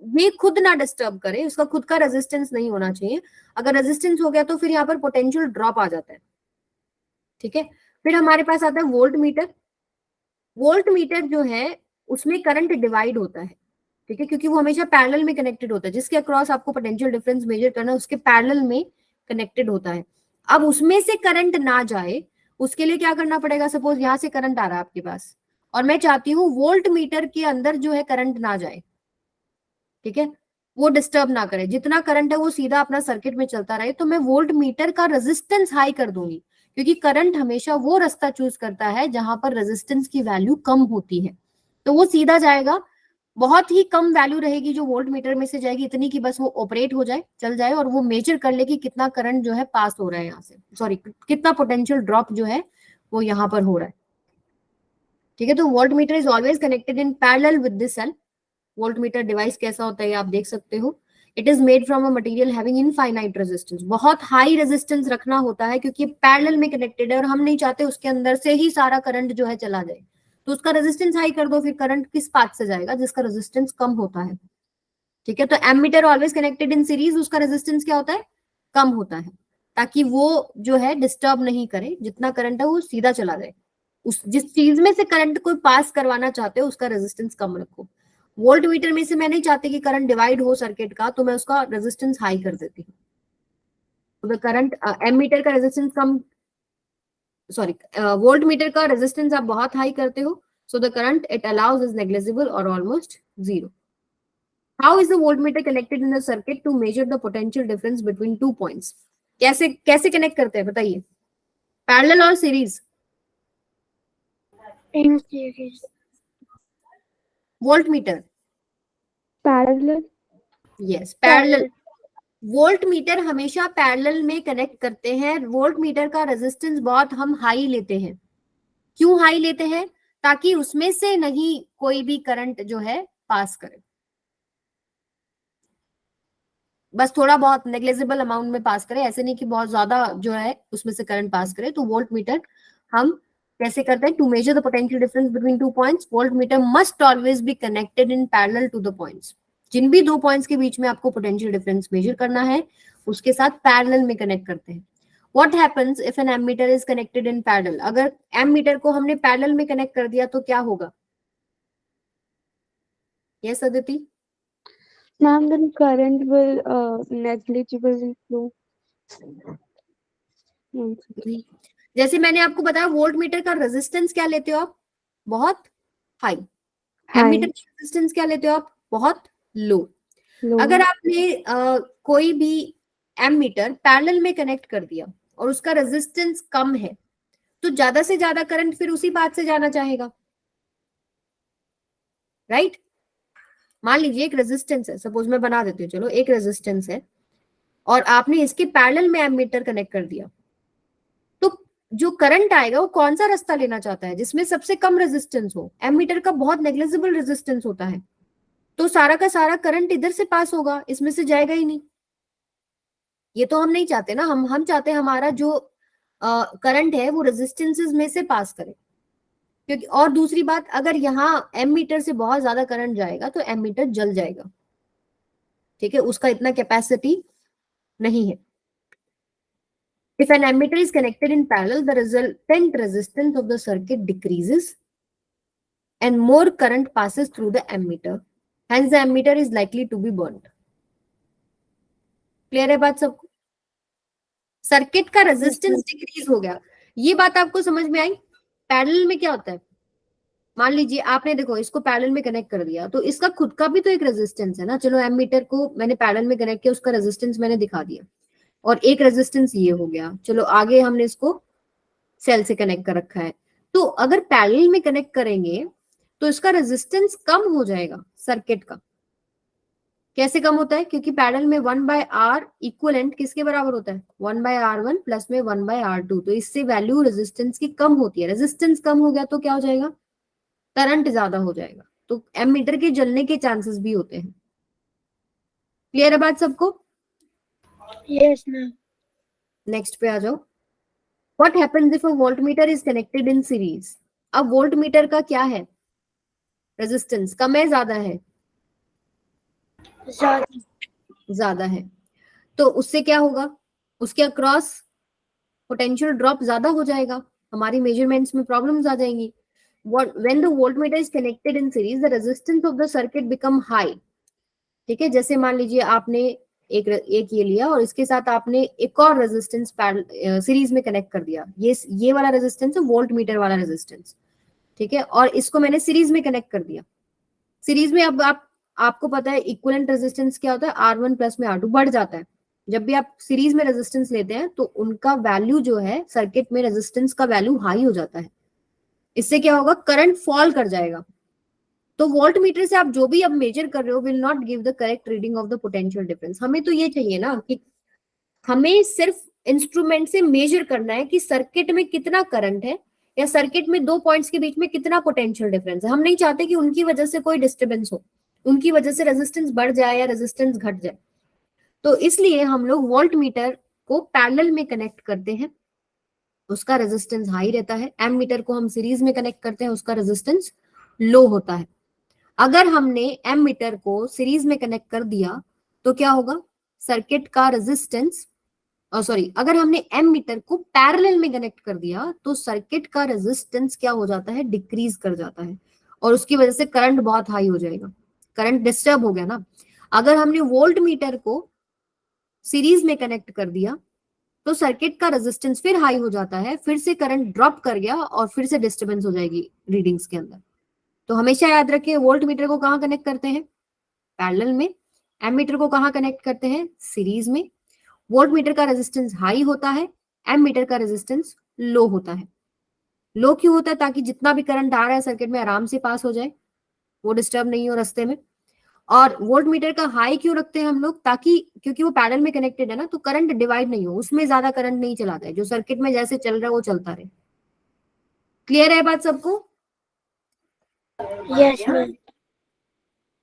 ये खुद ना डिस्टर्ब करे, उसका खुद का रेजिस्टेंस नहीं होना चाहिए। अगर रेजिस्टेंस हो गया तो फिर यहाँ पर पोटेंशियल ड्रॉप आ जाता है। ठीक है, फिर हमारे पास आता है वोल्ट मीटर। वोल्ट मीटर जो है उसमें करंट डिवाइड होता है। ठीक है, क्योंकि वो हमेशा पैरेलल में कनेक्टेड होता है, जिसके अक्रॉस आपको पोटेंशियल डिफरेंस मेजर करना है उसके पैरेलल में कनेक्टेड होता है। अब उसमें से करंट ना जाए उसके लिए क्या करना पड़ेगा, सपोज यहाँ से करंट आ रहा है आपके पास और मैं चाहती हूँ वोल्ट मीटर के अंदर जो है करंट ना जाए। ठीक है, वो डिस्टर्ब ना करे, जितना करंट है वो सीधा अपना सर्किट में चलता रहे, तो मैं वोल्ट मीटर का रेजिस्टेंस हाई कर दूंगी, क्योंकि करंट हमेशा वो रास्ता चूज करता है जहां पर रेजिस्टेंस की वैल्यू कम होती है, तो वो सीधा जाएगा बहुत ही कम वैल्यू रहेगी जो वोल्ट मीटर में से जाएगी, इतनी की बस वो ऑपरेट हो जाए, चल जाए, और वो मेजर कर ले कि कितना करंट जो है पास हो रहा है यहाँ से, सॉरी कितना पोटेंशियल ड्रॉप जो है वो यहाँ पर हो रहा है। ठीक है, तो voltmeter is always connected in parallel with this cell. Voltmeter device कैसा होता है आप देख सकते हो। It is made from a material having infinite resistance, बहुत हाई रेजिस्टेंस रखना होता है क्योंकि पैरेलल में कनेक्टेड है और हम नहीं चाहते उसके अंदर से ही सारा करंट जो है चला जाए, तो उसका रेजिस्टेंस हाई कर दो, फिर करंट किस पाथ से जाएगा, जिसका रेजिस्टेंस कम होता है। ठीक है, तो ammeter always connected in series, उसका रेजिस्टेंस क्या होता है, कम होता है, ताकि वो जो है डिस्टर्ब नहीं करे, जितना करंट है वो सीधा चला जाए। उस जिस चीज में से करंट को पास करवाना चाहते हो उसका रेजिस्टेंस कम रखो। वोल्ट मीटर में से मैं नहीं चाहती कि करंट डिवाइड हो सर्किट का, तो मैं उसका रेजिस्टेंस हाई कर देती हूँ। तो करंट एमीटर का रेजिस्टेंस कम, सॉरी वोल्ट मीटर का रेजिस्टेंस आप बहुत हाई करते हो, so the current it allows is negligible or almost zero. How is the voltmeter connected in a circuit to measure the potential difference between 2 points? कैसे कैसे connect करते हैं बताइए, पैरेलल और series? In series. Voltmeter, Parallel. Yes parallel. Volt meter हमेशा parallel में connect करते हैं। वोल्ट मीटर का रेजिस्टेंस बहुत हम हाई लेते हैं। क्यों हाई लेते हैं? ताकि उसमें से नहीं कोई भी करंट जो है पास करे, बस थोड़ा बहुत नेग्लिजिबल अमाउंट में पास करे, ऐसे नहीं कि बहुत ज्यादा जो है उसमें से करंट पास करे। तो वोल्ट मीटर हम कैसे करते हैं? To measure the potential difference between 2 points, voltmeter must always be connected in parallel to the points. जिन भी 2 पॉइंट्स के बीच में आपको पोटेंशियल डिफरेंस मेजर करना है उसके साथ पैरेलल में कनेक्ट करते हैं। What happens if an ammeter is connected in parallel? अगर एमीटर को हमने पैरेलल में कनेक्ट कर दिया तो क्या होगा? Yes, Aditi? Ma'am, then current will negligibly flow. जैसे मैंने आपको बताया वोल्ट मीटर का रेजिस्टेंस क्या लेते हो आप? बहुत हाई। एमीटर का रेजिस्टेंस क्या लेते हो आप? बहुत लो। अगर आपने कोई भी एमीटर पैरेलल में कनेक्ट कर दिया और उसका रेजिस्टेंस कम है तो ज्यादा से ज्यादा करंट फिर उसी पाथ से जाना चाहेगा, राइट? मान लीजिए एक रेजिस्टेंस है, सपोज मैं बना देती हूँ, चलो एक रेजिस्टेंस है और आपने इसके पैरेलल में एमीटर कनेक्ट कर दिया, तो जो करंट आएगा वो कौन सा रास्ता लेना चाहता है? जिसमें सबसे कम रेजिस्टेंस हो। एमीटर का बहुत नेग्लिजिबल रेजिस्टेंस होता है, तो सारा का सारा करंट इधर से पास होगा, इसमें से जाएगा ही नहीं। ये तो हम नहीं चाहते ना, हम चाहते हैं हमारा जो करंट है वो रेजिस्टेंसेस में से पास करे। क्योंकि और दूसरी बात, अगर यहाँ एमीटर से बहुत ज्यादा करंट जाएगा तो एमीटर जल जाएगा। ठीक है, उसका इतना कैपेसिटी नहीं है। If an ammeter is connected in parallel, the resultant resistance of the circuit decreases and more current passes through the ammeter. Hence, the ammeter is likely to be burnt. Clear है बात सबको? Circuit का resistance decrease हो गया, ये बात आपको समझ में आई? पैरेलल में क्या होता है? मान लीजिए आपने देखो इसको पैरेलल में कनेक्ट कर दिया तो इसका खुद का भी तो एक रेजिस्टेंस है ना। चलो एमीटर को मैंने पैरेलल में कनेक्ट किया, उसका रेजिस्टेंस मैंने दिखा दिया और एक रेजिस्टेंस ये हो गया। चलो आगे हमने इसको सेल से कनेक्ट कर रखा है, तो अगर पैरेलल में कनेक्ट करेंगे तो इसका रेजिस्टेंस कम हो जाएगा सर्किट का। कैसे कम होता है? क्योंकि पैरेलल में 1/R इक्विवेलेंट किसके बराबर होता है? 1/R1 प्लस में 1/R2। तो इससे वैल्यू रेजिस्टेंस की कम होती है। रेजिस्टेंस कम हो गया तो क्या हो जाएगा? करंट ज्यादा हो जाएगा, तो एमीटर के जलने के चांसेस भी होते हैं। क्लियर है बात सबको? Yes, ma'am. नेक्स्ट पे आ जाओ। What happens if a voltmeter is connected in series? अब वोल्टमीटर का क्या है? रेजिस्टेंस कम है ज्यादा है? ज्यादा है। तो उससे क्या होगा? उसके अक्रॉस पोटेंशियल ड्रॉप ज्यादा हो जाएगा, हमारी मेजरमेंट्स में प्रॉब्लम्स आ जाएंगी। When the voltmeter is connected in series, the resistance of the circuit become high. ठीक है, जैसे मान लीजिए आपने एक ये लिया और इसके साथ आपने एक और रेजिस्टेंस सीरीज में कनेक्ट कर दिया। ये वाला रेजिस्टेंस है वोल्टमीटर वाला रेजिस्टेंस, ठीक है, और इसको मैंने सीरीज में कनेक्ट कर दिया। सीरीज में अब आपको पता है इक्विवेलेंट रेजिस्टेंस क्या होता है? R1 प्लस में R2 बढ़ जाता है। जब भी आप सीरीज में रेजिस्टेंस लेते हैं तो उनका वैल्यू जो है सर्किट में रेजिस्टेंस का वैल्यू हाई हो जाता है। इससे क्या होगा? करंट फॉल कर जाएगा। तो वोल्ट मीटर से आप जो भी अब मेजर कर रहे हो will not give the correct reading of the potential difference. हमें तो ये चाहिए ना कि हमें सिर्फ इंस्ट्रूमेंट से मेजर करना है कि सर्किट में कितना करंट है या सर्किट में दो पॉइंट्स के बीच में कितना पोटेंशियल डिफरेंस है। हम नहीं चाहते कि उनकी वजह से कोई डिस्टर्बेंस हो, उनकी वजह से रेजिस्टेंस बढ़ जाए या रेजिस्टेंस घट जाए। तो इसलिए हम लोग वोल्ट मीटर को पैरेलल में कनेक्ट करते हैं, उसका रेजिस्टेंस हाई रहता है। एम मीटर को हम सीरीज में कनेक्ट करते हैं, उसका रेजिस्टेंस लो होता है। अगर हमने एम मीटर को सीरीज में कनेक्ट कर दिया तो क्या होगा, सर्किट का रेजिस्टेंस, सॉरी, अगर हमने एम मीटर को पैरेलल में कनेक्ट कर दिया तो सर्किट का रेजिस्टेंस क्या हो जाता है, डिक्रीज कर जाता है, और उसकी वजह से करंट बहुत हाई हो जाएगा, करंट डिस्टर्ब हो गया ना। अगर हमने वोल्ट मीटर को सीरीज में कनेक्ट कर दिया तो सर्किट का रेजिस्टेंस फिर हाई हो जाता है, फिर से करंट ड्रॉप कर गया और फिर से डिस्टर्बेंस हो जाएगी रीडिंग्स के अंदर। तो हमेशा याद रखिए वोल्ट मीटर को कहाँ कनेक्ट करते हैं, पैरेलल में। एम मीटर को कहाँ कनेक्ट करते हैं, सीरीज में। वोल्ट मीटर का रेजिस्टेंस हाई होता है, एम मीटर का रेजिस्टेंस लो होता है। लो क्यों होता है, ताकि जितना भी करंट आ रहा है सर्किट में आराम से पास हो जाए, वो डिस्टर्ब नहीं हो रास्ते में। और वोल्ट मीटर का हाई क्यों रखते हैं हम लोग, ताकि क्योंकि वो पैरेलल में कनेक्टेड है ना, तो करंट डिवाइड नहीं हो, उसमें ज्यादा करंट नहीं चलाता है, जो सर्किट में जैसे चल रहा है वो चलता रहे। क्लियर है बात सबको? Yes, ma'am.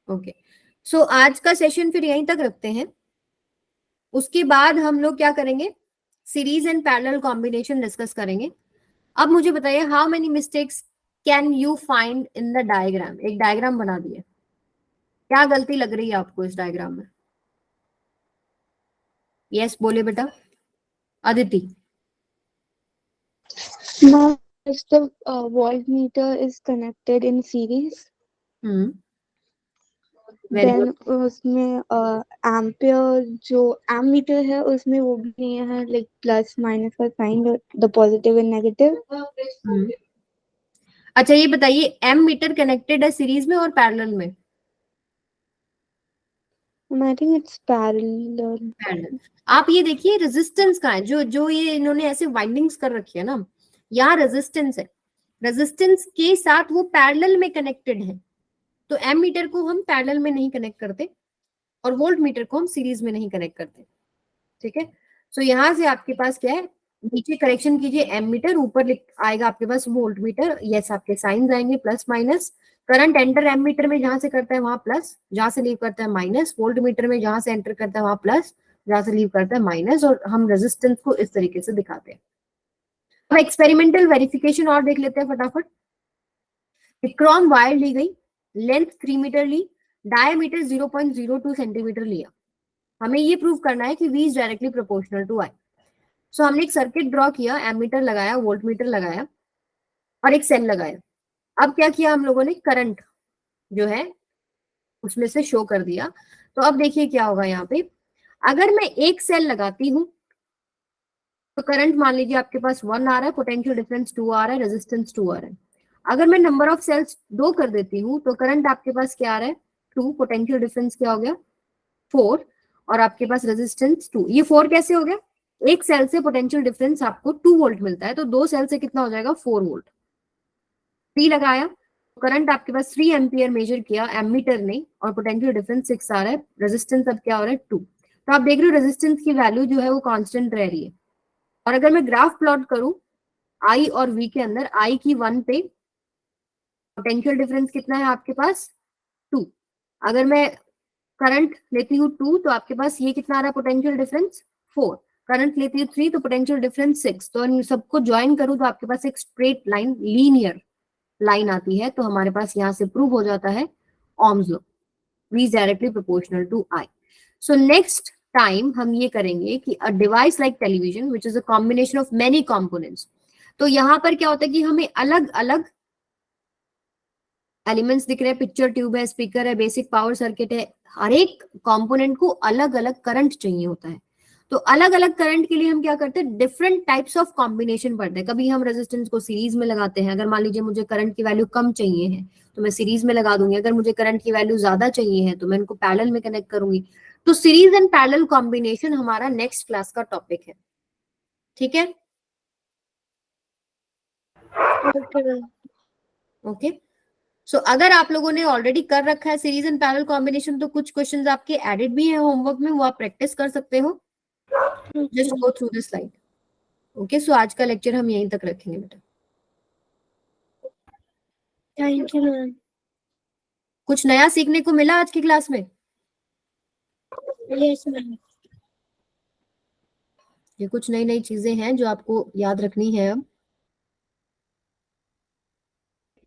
ओके, सो आज का सेशन फिर यहीं तक रखते हैं। उसके बाद हम लोग क्या करेंगे, series and parallel combination discuss करेंगे। अब मुझे बताइए, how many mistakes can you find in the diagram. एक डायग्राम बना दिए, क्या गलती लग रही है आपको इस डायग्राम में? यस बोले बेटा, Aditi. Now, if the voltmeter is connected in series, very then good. उसमें एम्पियर जो एमीटर है उसमें वो भी नहीं है, लाइक प्लस माइनस का sign, the positive and negative. अच्छा ये बताइए, एम मीटर कनेक्टेड है सीरीज में और पैरेलल में? I think it's parallel. Parallel. आप ये देखिए रेजिस्टेंस का है, जो जो ये इन्होंने ऐसे वाइंडिंग्स कर रखी है ना, यहाँ रेजिस्टेंस है, रेजिस्टेंस के साथ वो पैरेलल में कनेक्टेड है। तो एम मीटर को हम पैरेलल में नहीं कनेक्ट करते और वोल्ट मीटर को हम सीरीज में नहीं कनेक्ट करते, ठीक है। सो यहाँ से आपके पास क्या है, नीचे करेक्शन कीजिए, एम मीटर, ऊपर आएगा आपके पास वोल्ट मीटर। यस, आपके साइंस आएंगे plus minus. Current enter ammeter में जहां से करता है वहां प्लस, जहां से लीव करता है माइनस। वोल्ट मीटर में जहां से एंटर करता है वहां प्लस, जहां से लीव करता है माइनस। और हम रेजिस्टेंस को इस तरीके से दिखाते हैं। अब एक्सपेरिमेंटल वेरिफिकेशन और देख लेते हैं फटाफट। क्रोम वायर ली गई, लेंथ 3 मीटर ली, डायमीटर 0.02 सेंटीमीटर लिया। हमें ये प्रूव करना है कि V is directly proportional to I। So हमने एक सर्किट ड्रॉ किया, एमीटर लगाया, वोल्ट मीटर लगाया और एक सेल लगाया। अब क्या किया हम लोगों ने, करंट जो है उसमें से शो कर दिया। तो अब देखिए क्या होगा यहाँ पे, अगर मैं एक सेल लगाती हूँ तो करंट मान लीजिए आपके पास 1 आ रहा है, पोटेंशियल डिफरेंस 2 आ रहा है, रेजिस्टेंस 2 आ रहा है। अगर मैं नंबर ऑफ सेल्स 2 कर देती हूँ तो करंट आपके पास क्या आ रहा है, 2, पोटेंशियल डिफरेंस क्या हो गया, 4, और आपके पास रेजिस्टेंस 2। ये 4 कैसे हो गया, एक सेल से पोटेंशियल डिफरेंस आपको 2 वोल्ट मिलता है, तो 2 सेल से कितना हो जाएगा, 4 वोल्ट। 3 लगाया, करंट आपके पास 3 एम्पियर मेजर किया एमीटर ने, और पोटेंशियल डिफरेंस 6 आ रहा है, रेजिस्टेंस अब क्या हो रहा है, 2। तो आप देख रहे हो रेजिस्टेंस की वैल्यू जो है वो कांस्टेंट रह रही है। और अगर मैं ग्राफ प्लॉट करूं आई और वी के अंदर, आई की 1 पे पोटेंशियल डिफरेंस कितना है आपके पास, 2। अगर मैं करंट लेती हूँ 2 तो आपके पास ये कितना आ रहा है, पोटेंशियल डिफरेंस 4। करंट लेती हूँ 3 तो पोटेंशियल डिफरेंस 6। तो इन सबको ज्वाइन करूँ तो आपके पास एक स्ट्रेट लाइन, लीनियर लाइन आती है। तो हमारे पास यहाँ से प्रूव हो जाता है ohm's law, V is directly proportional to I। So next time हम ये करेंगे कि a device like television which is a combination of many components. तो यहाँ पर क्या होता है कि हमें अलग अलग एलिमेंट्स दिख रहे हैं, पिक्चर ट्यूब है, स्पीकर है, बेसिक पावर सर्किट है, हर एक कंपोनेंट को अलग अलग करंट चाहिए होता है। तो अलग अलग करंट के लिए हम क्या करते हैं, डिफरेंट टाइप्स ऑफ कॉम्बिनेशन पढ़ते हैं। कभी हम रेजिस्टेंस को सीरीज में लगाते हैं, अगर मान लीजिए मुझे करंट की वैल्यू कम चाहिए है तो मैं सीरीज में लगा दूंगी, अगर मुझे करंट की वैल्यू ज्यादा चाहिए है तो मैं इनको पैरेलल में कनेक्ट करूंगी। तो सीरीज एंड पैरेलल कॉम्बिनेशन हमारा नेक्स्ट क्लास का टॉपिक है, ठीक है। Okay, ma'am. ओके सो अगर आप लोगों ने ऑलरेडी कर रखा है सीरीज एंड पैरेलल कॉम्बिनेशन, तो कुछ क्वेश्चंस आपके एडेड भी हैं होमवर्क में, वो आप प्रैक्टिस कर सकते हो. Just go through this slide. Okay, so आज का लेक्चर हम यहीं तक रखेंगे बेटा. Thank you, ma'am. कुछ नया सीखने को मिला आज की क्लास में? Yes, ma'am. ये कुछ नई नई चीजें हैं जो आपको याद रखनी है. अब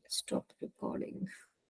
स्टॉप रिकॉर्डिंग.